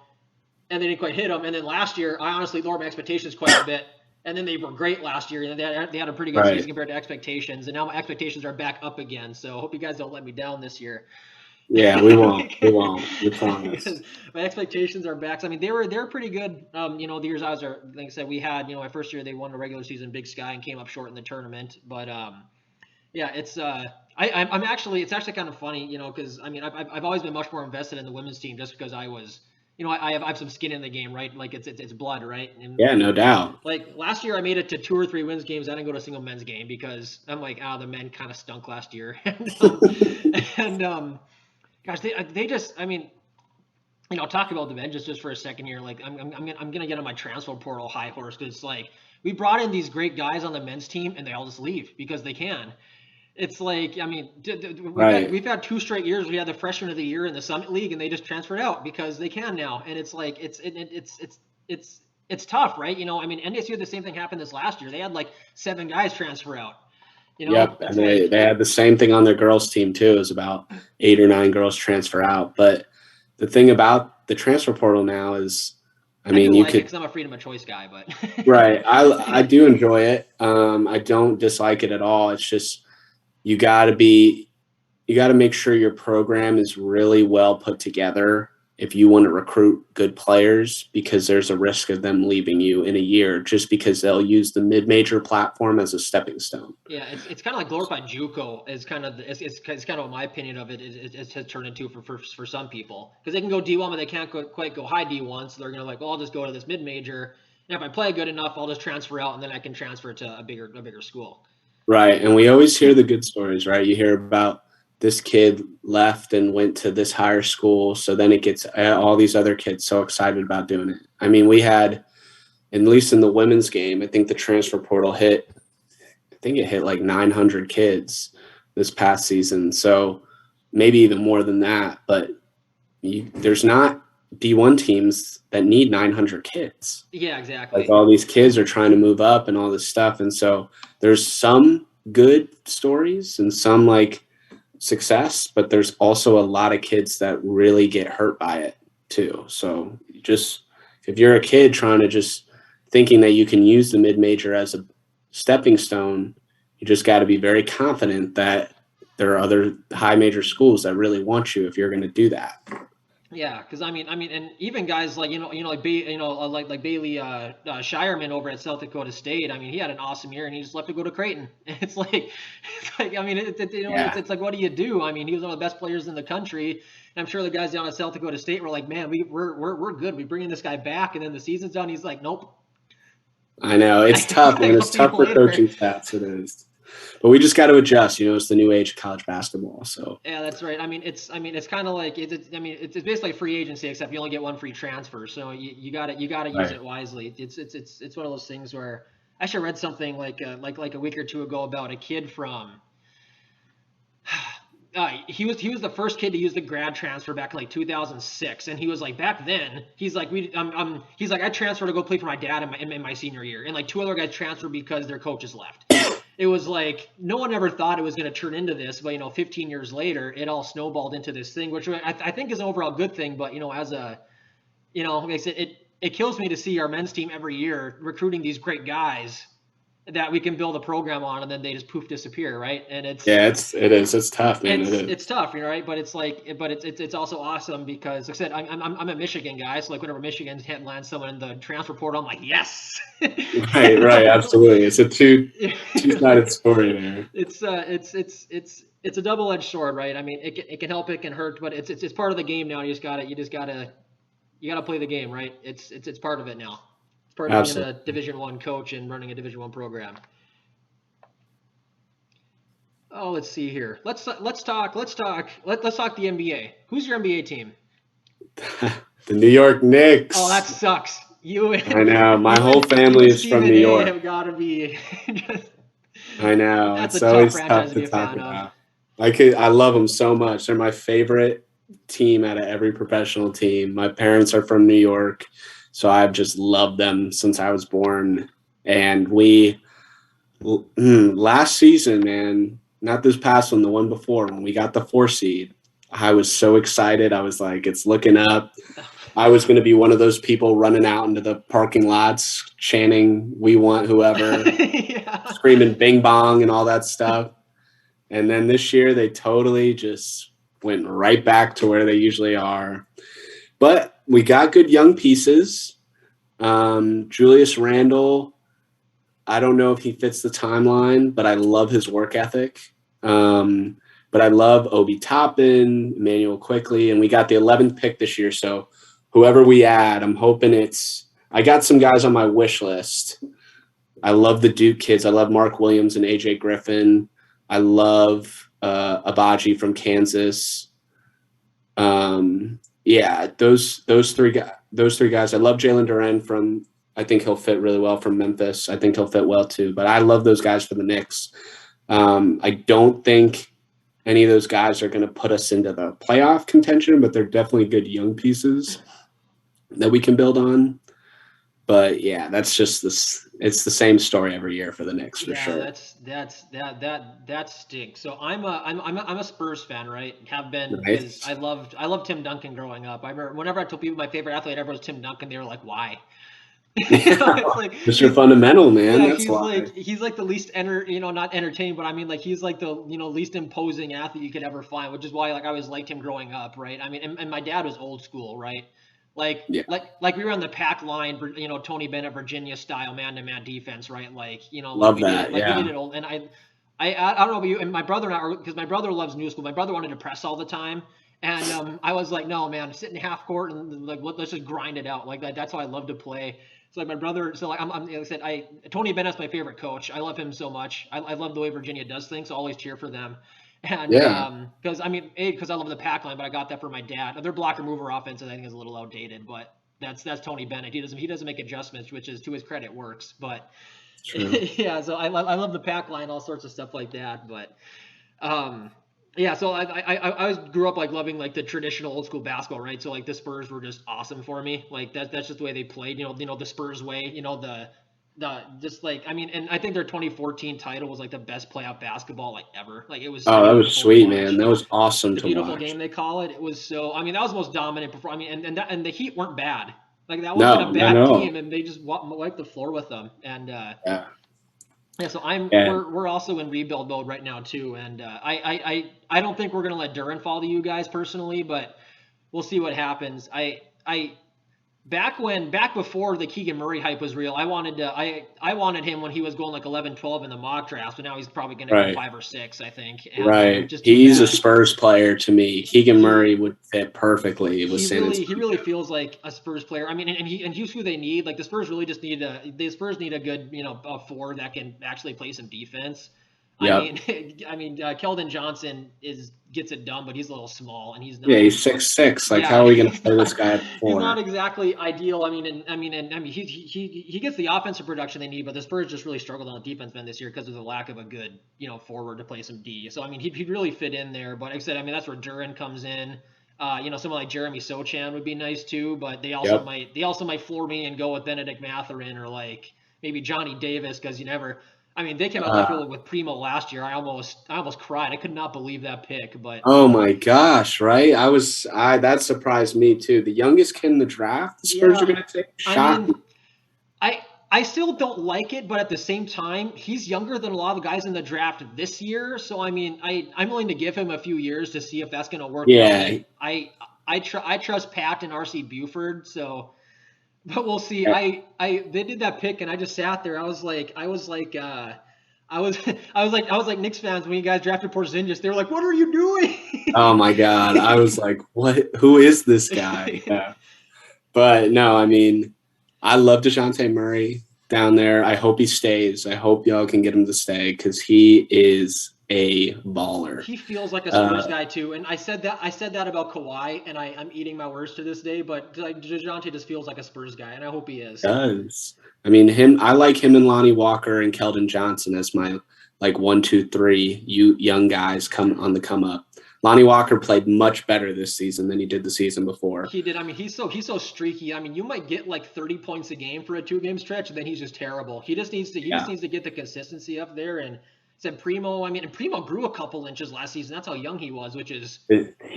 and they didn't quite hit them. And then last year, I honestly lowered my expectations quite a bit. And then they were great last year. And they had a pretty good season right. compared to expectations. And now my expectations are back up again. So I hope you guys don't let me down this year. Yeah, we won't. We won't. We promise. My expectations are back. So, I mean, they're pretty good. The years I was there, like I said, we had my first year they won the regular season Big Sky and came up short in the tournament. But yeah, I'm actually it's actually kind of funny, because I mean I've always been much more invested in the women's team just because I was I have some skin in the game, right? Like it's blood, right? Yeah, no doubt. Like last year I made it to 2 or 3 wins games. I didn't go to a single men's game because I'm like, the men kind of stunk last year, and gosh, they just I mean. Talk about the men just for a second here. Like, I'm gonna get on my transfer portal high horse because like we brought in these great guys on the men's team and they all just leave because they can. It's like, I mean, Right. we've had 2 straight years. We had the freshman of the year in the Summit League, and they just transferred out because they can now. And it's like it's tough, right? I mean, NDSU had the same thing happen this last year. They had like 7 guys transfer out. Yep. It's And they like had the same thing on their girls team too. It was about 8 or 9 girls transfer out. But the thing about the transfer portal now is, I I do mean, you like it could, because I'm a freedom of choice guy, but right. I do enjoy it. I don't dislike it at all. It's just you got to be you got to make sure your program is really well put together if you want to recruit good players, because there's a risk of them leaving you in a year just because they'll use the mid-major platform as a stepping stone. yeah, it's kind of like glorified JUCO is kind of it's kind of what my opinion of it has turned into for some people because they can go D1 but they can't quite go high D1, so they're gonna like, well, I'll just go to this mid major, and if I play good enough, I'll just transfer out and then I can transfer to a bigger school. Right. And we always hear the good stories, right? You hear about this kid left and went to this higher school. So then it gets all these other kids so excited about doing it. I mean, we had at least in the women's game, I think the transfer portal hit like 900 kids this past season. So maybe even more than that. But there's not D1 teams that need 900 kids. Yeah, exactly. Like all these kids are trying to move up and all this stuff. And so there's some good stories and some like success, but there's also a lot of kids that really get hurt by it too. So just if you're a kid trying to just thinking that you can use the mid-major as a stepping stone, you just got to be very confident that there are other high major schools that really want you if you're going to do that. Yeah, because I mean, and even guys like like Bailey Shireman over at South Dakota State. I mean, he had an awesome year, and he just left to go to Creighton. It's like I mean, it's like, what do you do? I mean, he was one of the best players in the country, and I'm sure the guys down at South Dakota State were like, man, we're good. We bring in this guy back, and then the season's done. He's like, nope. I know it's tough, man. It's tough for coaching staffs. It is. But we just got to adjust, it's the new age of college basketball. So yeah, that's right. I mean, it's kind of like it's basically free agency, except you only get one free transfer. So you got to use it wisely. It's one of those things where I actually read something like a week or two ago about a kid from. He was the first kid to use the grad transfer back in like 2006, and he was like, back then he's like he's like, I transferred to go play for my dad in my senior year, and like 2 other guys transferred because their coaches left. It was like no one ever thought it was going to turn into this, but 15 years later, it all snowballed into this thing, which I think is an overall good thing. But as a like I said, it kills me to see our men's team every year recruiting these great guys that we can build a program on, and then they just poof disappear, right? And it is. It's tough, man. It's tough, right? But it's like, it's also awesome because, like I said, I'm a Michigan guy, so like whenever Michigan lands someone in the transfer portal, I'm like, yes. Right, absolutely. It's a two-sided story there. It's a double-edged sword, right? I mean, it can help, it can hurt, but it's part of the game now. You gotta play the game, right? It's part of it now. Part of being a Division I coach and running a Division I program. Oh, let's see here. Let's talk the NBA. Who's your NBA team? The New York Knicks. Oh, that sucks. I know. My whole family is from New York. Have got to be. I know. That's it's a tough always franchise tough to be to a talk fan about. of. I love them so much. They're my favorite team out of every professional team. My parents are from New York. So I've just loved them since I was born. And we, last season, man, not this past one, the one before, when we got the 4 seed, I was so excited. I was like, it's looking up. I was going to be one of those people running out into the parking lots, chanting, we want whoever, screaming bing bong and all that stuff. And then this year, they totally just went right back to where they usually are. But we got good young pieces. Julius Randle, I don't know if he fits the timeline, but I love his work ethic. But I love Obi Toppin, Emmanuel Quickley, and we got the 11th pick this year. So whoever we add, I'm hoping I got some guys on my wish list. I love the Duke kids. I love Mark Williams and AJ Griffin. I love Abaji from Kansas. Yeah, those 3 guys. I love Jalen Duren I think he'll fit really well from Memphis. I think he'll fit well too. But I love those guys for the Knicks. I don't think any of those guys are going to put us into the playoff contention, but they're definitely good young pieces that we can build on. But yeah, that's just this. It's the same story every year for the Knicks for sure. That stinks. So I'm a Spurs fan, right? Have been because I loved Tim Duncan growing up. I remember whenever I told people my favorite athlete ever was Tim Duncan, they were like, "Why?" It's like Mr. Fundamental, man. Yeah, that's why. He's like the least not entertaining, but I mean like he's like the least imposing athlete you could ever find, which is why like I always liked him growing up, right? I mean, and my dad was old school, right? Like we were on the pack line, Tony Bennett, Virginia style man-to-man defense, right? Love that. We did it old, and I don't know about you, and my brother and I, because my brother loves new school. My brother wanted to press all the time, and I was like, no, man, sit in half court and like let's just grind it out. Like that's how I love to play. So like my brother, so like like I said, Tony Bennett's my favorite coach. I love him so much. I love the way Virginia does things. So I always cheer for them. And because I love the pack line, but I got that from my dad. Their blocker mover offense I think is a little outdated, but That's Tony Bennett. He doesn't make adjustments, which is to his credit works. But True. yeah, so I love the pack line, all sorts of stuff like that. But yeah, so I grew up like loving like the traditional old school basketball, right? So like the Spurs were just awesome for me. Like that's just the way they played. The Spurs way. The just like I mean, and I think their 2014 title was like the best playoff basketball like ever. Like it was so Oh, that was beautiful to sweet, watch. man. That was awesome The to beautiful watch. game they call it. It was so. I mean, that was the most dominant performance. I mean, and the Heat weren't bad. Like that wasn't a No, no, bad no. team, and they just wiped the floor with them. And Yeah. yeah, so Yeah. we're also in rebuild mode right now too. And I don't think we're gonna let Duran fall to you guys personally, but we'll see what happens. I back before the Keegan Murray hype was real, I wanted him when he was going like 11, 12 in the mock draft, but now he's probably going to go Right. 5 or 6, I think. And Right. just too He's a bad. Spurs player to me. Keegan Murray would fit perfectly with San Antonio. He really feels like a Spurs player. I mean, and he's who they need. Like the Spurs really just need a good, a 4 that can actually play some defense. Yep. Keldon Johnson gets it done, but he's a little small, and he's not. Yeah, he's 6'6". Like, Yeah, how are we going to he's play not- this guy at He's 4? not exactly ideal. He gets the offensive production they need, but the Spurs just really struggled on the defense end this year because of the lack of a good, forward to play some D. So I mean, he'd really fit in there. But like I said, I mean, that's where Duran comes in. Someone like Jeremy Sochan would be nice too, but they also might floor me and go with Benedict Mathurin or like maybe Johnny Davis because you never. I mean, they came out left field with Primo last year. I almost cried. I could not believe that pick. But Oh my gosh, right? That surprised me too. The youngest kid in the draft, the Spurs are going to take. Shocking. I still don't like it, but at the same time, he's younger than a lot of the guys in the draft this year. So I mean, I'm willing to give him a few years to see if that's going to work. Yeah. I trust Pat and RC Buford. So, but we'll see. Yeah. They did that pick, and I just sat there. I was like Knicks fans when you guys drafted Porzingis. They were like, "What are you doing?" Oh my God, I was like, "What? Who is this guy?" Yeah. But no, I mean, I love DeJounte Murray down there. I hope he stays. I hope y'all can get him to stay because he is a baller. He feels like a Spurs guy too, and I said that about Kawhi, and I'm eating my words to this day. But like DeJounte just feels like a Spurs guy, and I hope he is. Does. I mean, I like him and Lonnie Walker and Keldon Johnson as my like 1, 2, 3 young guys come up. Lonnie Walker played much better this season than he did the season before. He did. I mean, he's so streaky. I mean, you might get like 30 points a game for a 2-game stretch, and then he's just terrible. He just needs to get the consistency up there. And said Primo. I mean, and Primo grew a couple inches last season. That's how young he was, which is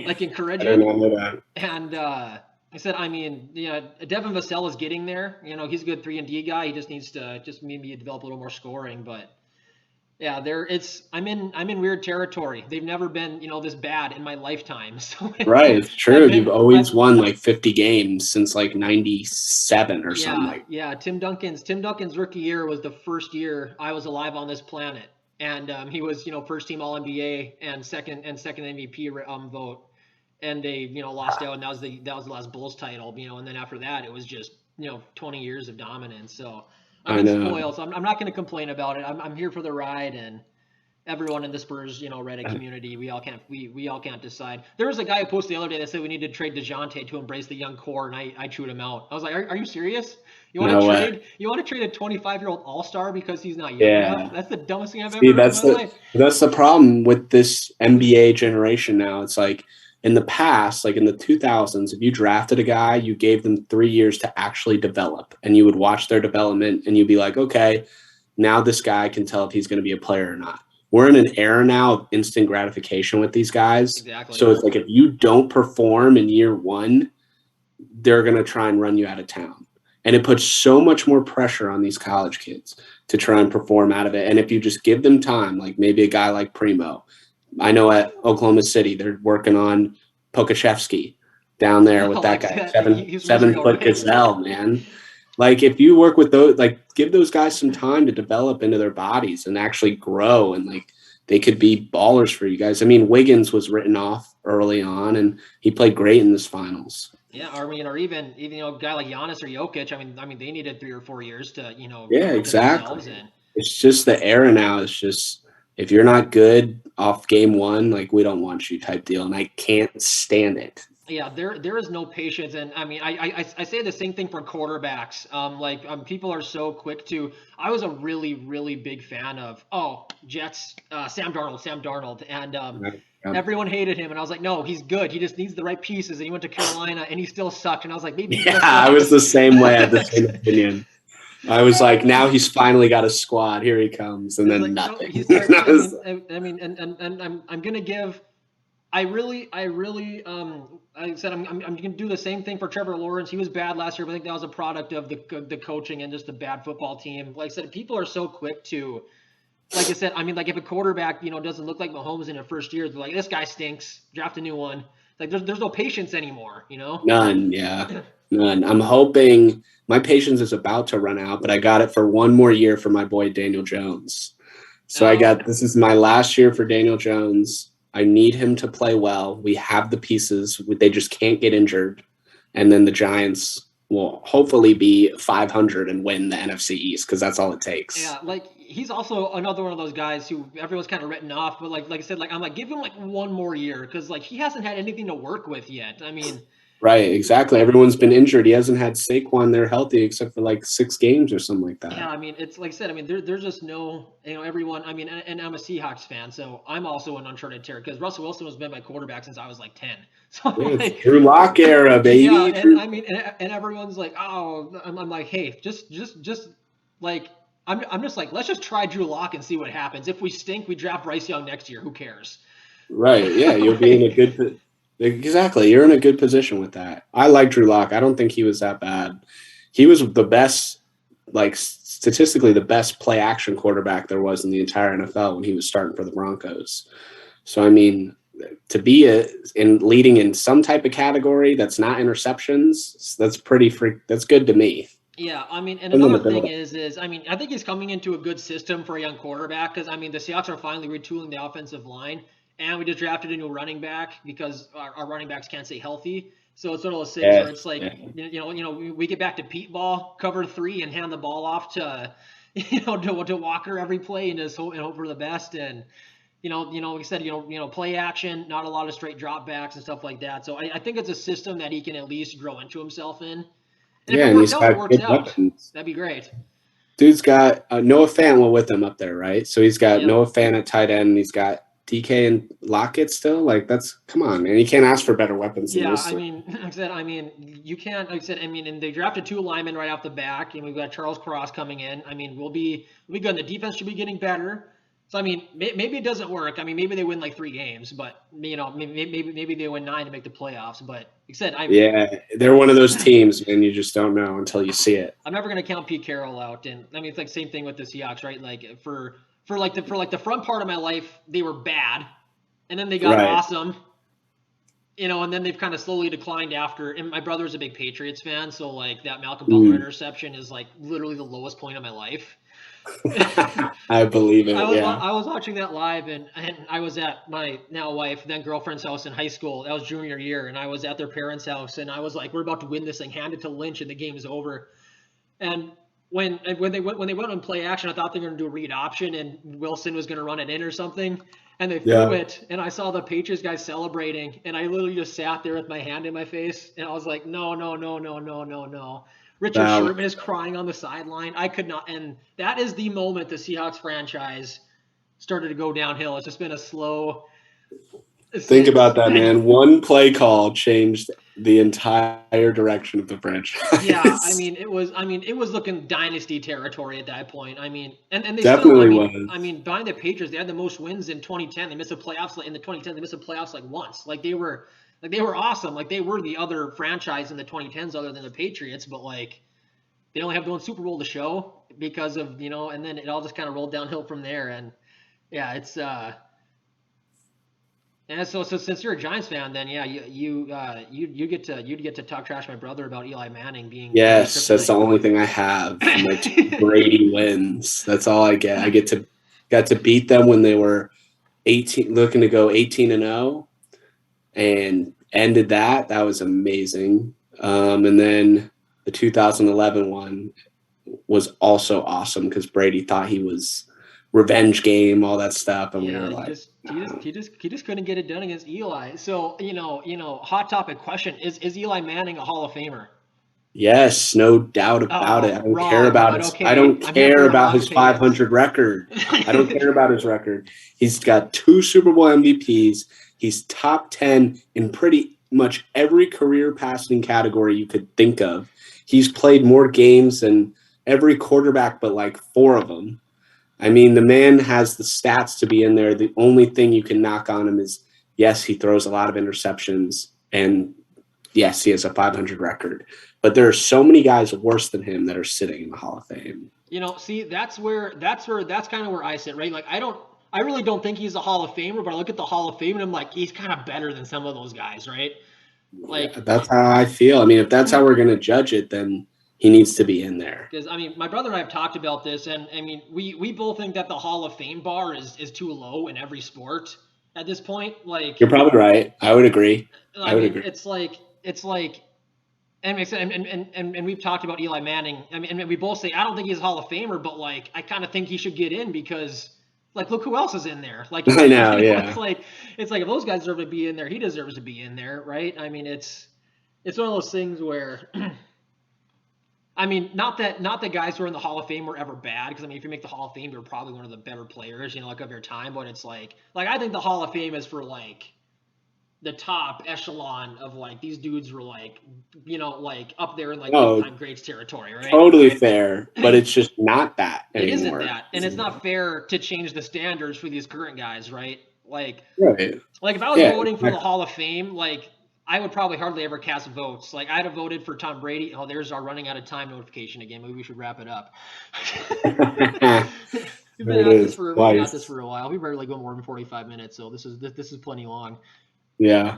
like encouraging. I don't know that. And I said, I mean, Devin Vassell is getting there. He's a good 3-and-D guy. He just needs to maybe develop a little more scoring, but. Yeah, I'm in weird territory. They've never been, this bad in my lifetime. So right, it's true. You've always won like 50 games since like 97 or something. Yeah, Tim Duncan's rookie year was the first year I was alive on this planet, and he was, first team All NBA and second MVP vote, and they, lost out, and that was the last Bulls title, and then after that it was just 20 years of dominance. So. I've been spoiled, so I'm not going to complain about it. I'm here for the ride, and everyone in the Spurs, Reddit community, we all can't decide. There was a guy who posted the other day that said we need to trade DeJounte to embrace the young core, and I chewed him out. I was like, are you serious? You want to trade a 25-year-old all-star because he's not young enough? That's the dumbest thing I've ever heard in my life. That's the problem with this NBA generation now. It's like in the past, like in the 2000s, if you drafted a guy, you gave them 3 years to actually develop, and you would watch their development, and you'd be like, okay, now this guy can tell if he's going to be a player or not. We're in an era now of instant gratification with these guys. Exactly. So it's like if you don't perform in year 1, they're going to try and run you out of town. And it puts so much more pressure on these college kids to try and perform out of it. And if you just give them time, like maybe a guy like Primo, I know at Oklahoma City, they're working on Pokashevsky down there with that guy, 7-foot gazelle, man. Like if you work with those, like give those guys some time to develop into their bodies and actually grow, and like they could be ballers for you guys. I mean, Wiggins was written off early on, and he played great in this finals. Yeah, or even a guy like Giannis or Jokic. I mean, they needed 3 or 4 years to Yeah, exactly. It's just the era now. It's just. If you're not good off game 1, like we don't want you type deal, and I can't stand it. Yeah, there is no patience, and I mean, I say the same thing for quarterbacks. People are so quick to. I was a really big fan of Jets, Sam Darnold, and everyone hated him, and I was like, no, he's good. He just needs the right pieces. And he went to Carolina, and he still sucked, and I was like, maybe he's Yeah, gonna I suck. was the same way. I had the same opinion. I was like, now he's finally got a squad. Here he comes, and It's then like no, nothing. he started. I mean, I'm gonna give. I said I'm going to do the same thing for Trevor Lawrence. He was bad last year, but I think that was a product of the coaching and just a bad football team. Like I said, people are so quick to, like I said, I mean, like if a quarterback, doesn't look like Mahomes in their first year, they're like, this guy stinks, draft a new one. Like there's no patience anymore. None, yeah, none. I'm hoping my patience is about to run out, but I got it for one more year for my boy Daniel Jones. So this is my last year for Daniel Jones. I need him to play well. We have the pieces. They just can't get injured. And then the Giants will hopefully be 500 and win the NFC East because that's all it takes. Yeah, like he's also another one of those guys who everyone's kind of written off, but like I said, like I'm like give him like one more year because like he hasn't had anything to work with yet. I mean, right, exactly. Everyone's been injured. He hasn't had Saquon there healthy except for like 6 games or something like that. yeah, I mean, it's like I said, I mean, there's just no, everyone, I mean, and I'm a Seahawks fan, so I'm also an uncharted territory because Russell Wilson has been my quarterback since I was like 10. So I'm like, Drew Lock era, baby. yeah, and I mean, and everyone's like, oh, I'm like, hey, just like, I'm just like, let's just try Drew Lock and see what happens. If we stink, we draft Bryce Young next year. Who cares? Right. Yeah, you'll be in a good exactly. You're in a good position with that. I like Drew Lock. I don't think he was that bad. He was the best, like statistically, the best play action quarterback there was in the entire NFL when he was starting for the Broncos. So I mean, to be in leading in some type of category that's not interceptions, that's good to me. Yeah, I mean, and another thing is, I mean, I think he's coming into a good system for a young quarterback because, I mean, the Seahawks are finally retooling the offensive line, and we just drafted a new running back because our running backs can't stay healthy. So it's one of those things where it's like, we get back to Pete ball, cover 3, and hand the ball off to, to Walker every play and just hope for the best. And like I said, play action, not a lot of straight drop backs and stuff like that. So I think it's a system that he can at least grow into himself in. And yeah, and he's got good weapons. That'd be great. Dude's got Noah Fant with him up there, right? So he's got Noah Fant at tight end. And he's got DK and Lockett still. Like come on, man. You can't ask for better weapons. Yeah, I mean, you can't. Like I said, and they drafted 2 linemen right off the back, and we've got Charles Cross coming in. I mean, we'll be good. And the defense should be getting better. So I mean, maybe it doesn't work. I mean, maybe they win like 3 games, but maybe they win 9 to make the playoffs. But like I said, they're one of those teams, man. You just don't know until you see it. I'm never going to count Pete Carroll out, and I mean, it's like same thing with the Seahawks, right? Like for the front part of my life, they were bad, and then they got awesome. And then they've kind of slowly declined after. And my brother's a big Patriots fan, so like that Malcolm Butler interception is like literally the lowest point of my life. I believe it. I was watching that live, and I was at my now wife, then girlfriend's house in high school. That was junior year, and I was at their parents' house, and I was like, "We're about to win this thing, hand it to Lynch, and the game is over." And when they went on play action, I thought they were going to do a read option, and Wilson was going to run it in or something, and they threw it, and I saw the Patriots guys celebrating, and I literally just sat there with my hand in my face, and I was like, "No, no, no, no, no, no, no." Richard Sherman is crying on the sideline. I could not, and that is the moment the Seahawks franchise started to go downhill. It's just been a slow. Think about that, man. One play call changed the entire direction of the franchise. Yeah, I mean, it was looking dynasty territory at that point. I mean, and they definitely was. I mean, behind the Patriots, they had the most wins in 2010. They missed the playoffs in the 2010. They missed the playoffs like once. Like they were awesome. Like they were the other franchise in the 2010s other than the Patriots, but like they only have the one Super Bowl to show because of, and then it all just kind of rolled downhill from there. And yeah, it's and so since you're a Giants fan, then yeah, you get to talk trash to my brother about Eli Manning being. Yes, that's the only thing I have. My 2 Brady wins. That's all I get. I got to beat them when they were 18, looking to go 18-0. And ended that. That was amazing. And then the 2011 one was also awesome because Brady thought he was revenge game, all that stuff, and we Yeah, were he like, just he just couldn't get it done against Eli. So hot topic question: Is Eli Manning a Hall of Famer? yes, no doubt about it. Oh, I don't care wrong, about but his. I okay. don't I'm here for care the about wrong his opinions. 500 record. I don't care about his record. He's got 2 Super Bowl MVPs. He's top 10 in pretty much every career passing category you could think of. He's played more games than every quarterback, but like 4 of them. I mean, the man has the stats to be in there. The only thing you can knock on him is, yes, he throws a lot of interceptions, and yes, he has a 500 record. But there are so many guys worse than him that are sitting in the Hall of Fame. See, that's kind of where I sit, right? Like I really don't think he's a Hall of Famer, but I look at the Hall of Fame and I'm like, he's kind of better than some of those guys, right? Yeah, Like, that's how I feel. I mean, if that's how we're going to judge it, then he needs to be in there. because I mean, my brother and I have talked about this, and I mean, we both think that the Hall of Fame bar is too low in every sport at this point. Like, You're probably right. I would agree. I mean, it's like, and we've talked about Eli Manning. I mean, and we both say I don't think he's a Hall of Famer, but like I kind of think he should get in because like look who else is in there. Like I know, yeah. it's like if those guys deserve to be in there, he deserves to be in there, right? I mean, it's one of those things where. I mean, not that guys who are in the Hall of Fame were ever bad, because I mean, if you make the Hall of Fame, you're probably one of the better players, like of your time. But it's like I think the Hall of Fame is for like the top echelon of like these dudes were like like up there in like Oh, all-time greats territory, right? totally fair, but it's just not that It isn't anymore. that, and it's not fair to change the standards for these current guys, right? Right. Like if I was Yeah, voting for the Hall of Fame, like I would probably hardly ever cast votes. Like I'd have voted for Tom Brady. Oh, there's our running out of time notification again. Maybe we should wrap it up. We've been at this for a while. We rarely go more than 45 minutes, so this is plenty long. Yeah.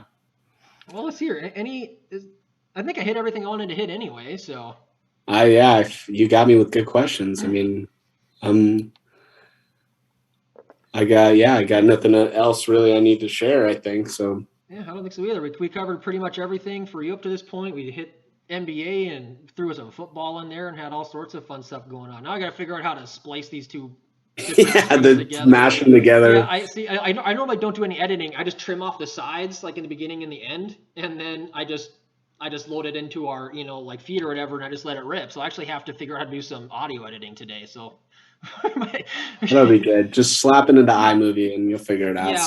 Well, let's hear. I think I hit everything I wanted to hit anyway. So. You got me with good questions. I mean, I got nothing else really I need to share, I think. So. Yeah, I don't think so either. We covered pretty much everything for you up to this point. We hit NBA and threw some football in there and had all sorts of fun stuff going on. Now I got to figure out how to splice these two. Together. Mash them together. Yeah, I see. I normally don't do any editing. I just trim off the sides, like in the beginning and the end, and then I just load it into our like feed or whatever, and I just let it rip. So I actually have to figure out how to do some audio editing today. So. That'll be good. Just slap it into iMovie and you'll figure it out. Yeah,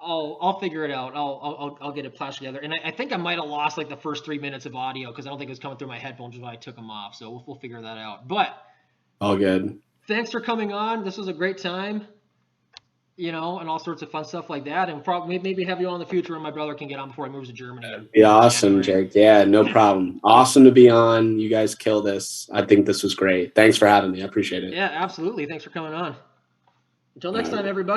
I'll figure it out. I'll get it plastered together. And I think I might have lost like the first 3 minutes of audio because I don't think it was coming through my headphones when I took them off. So we'll figure that out. But all good. Thanks for coming on. This was a great time. And all sorts of fun stuff like that. And probably maybe have you on in the future when my brother can get on before he moves to Germany. That'd be awesome, Jake. Yeah, no problem. Awesome to be on. You guys kill this. I think this was great. Thanks for having me. I appreciate it. Yeah, absolutely. Thanks for coming on. Until next time, everybody.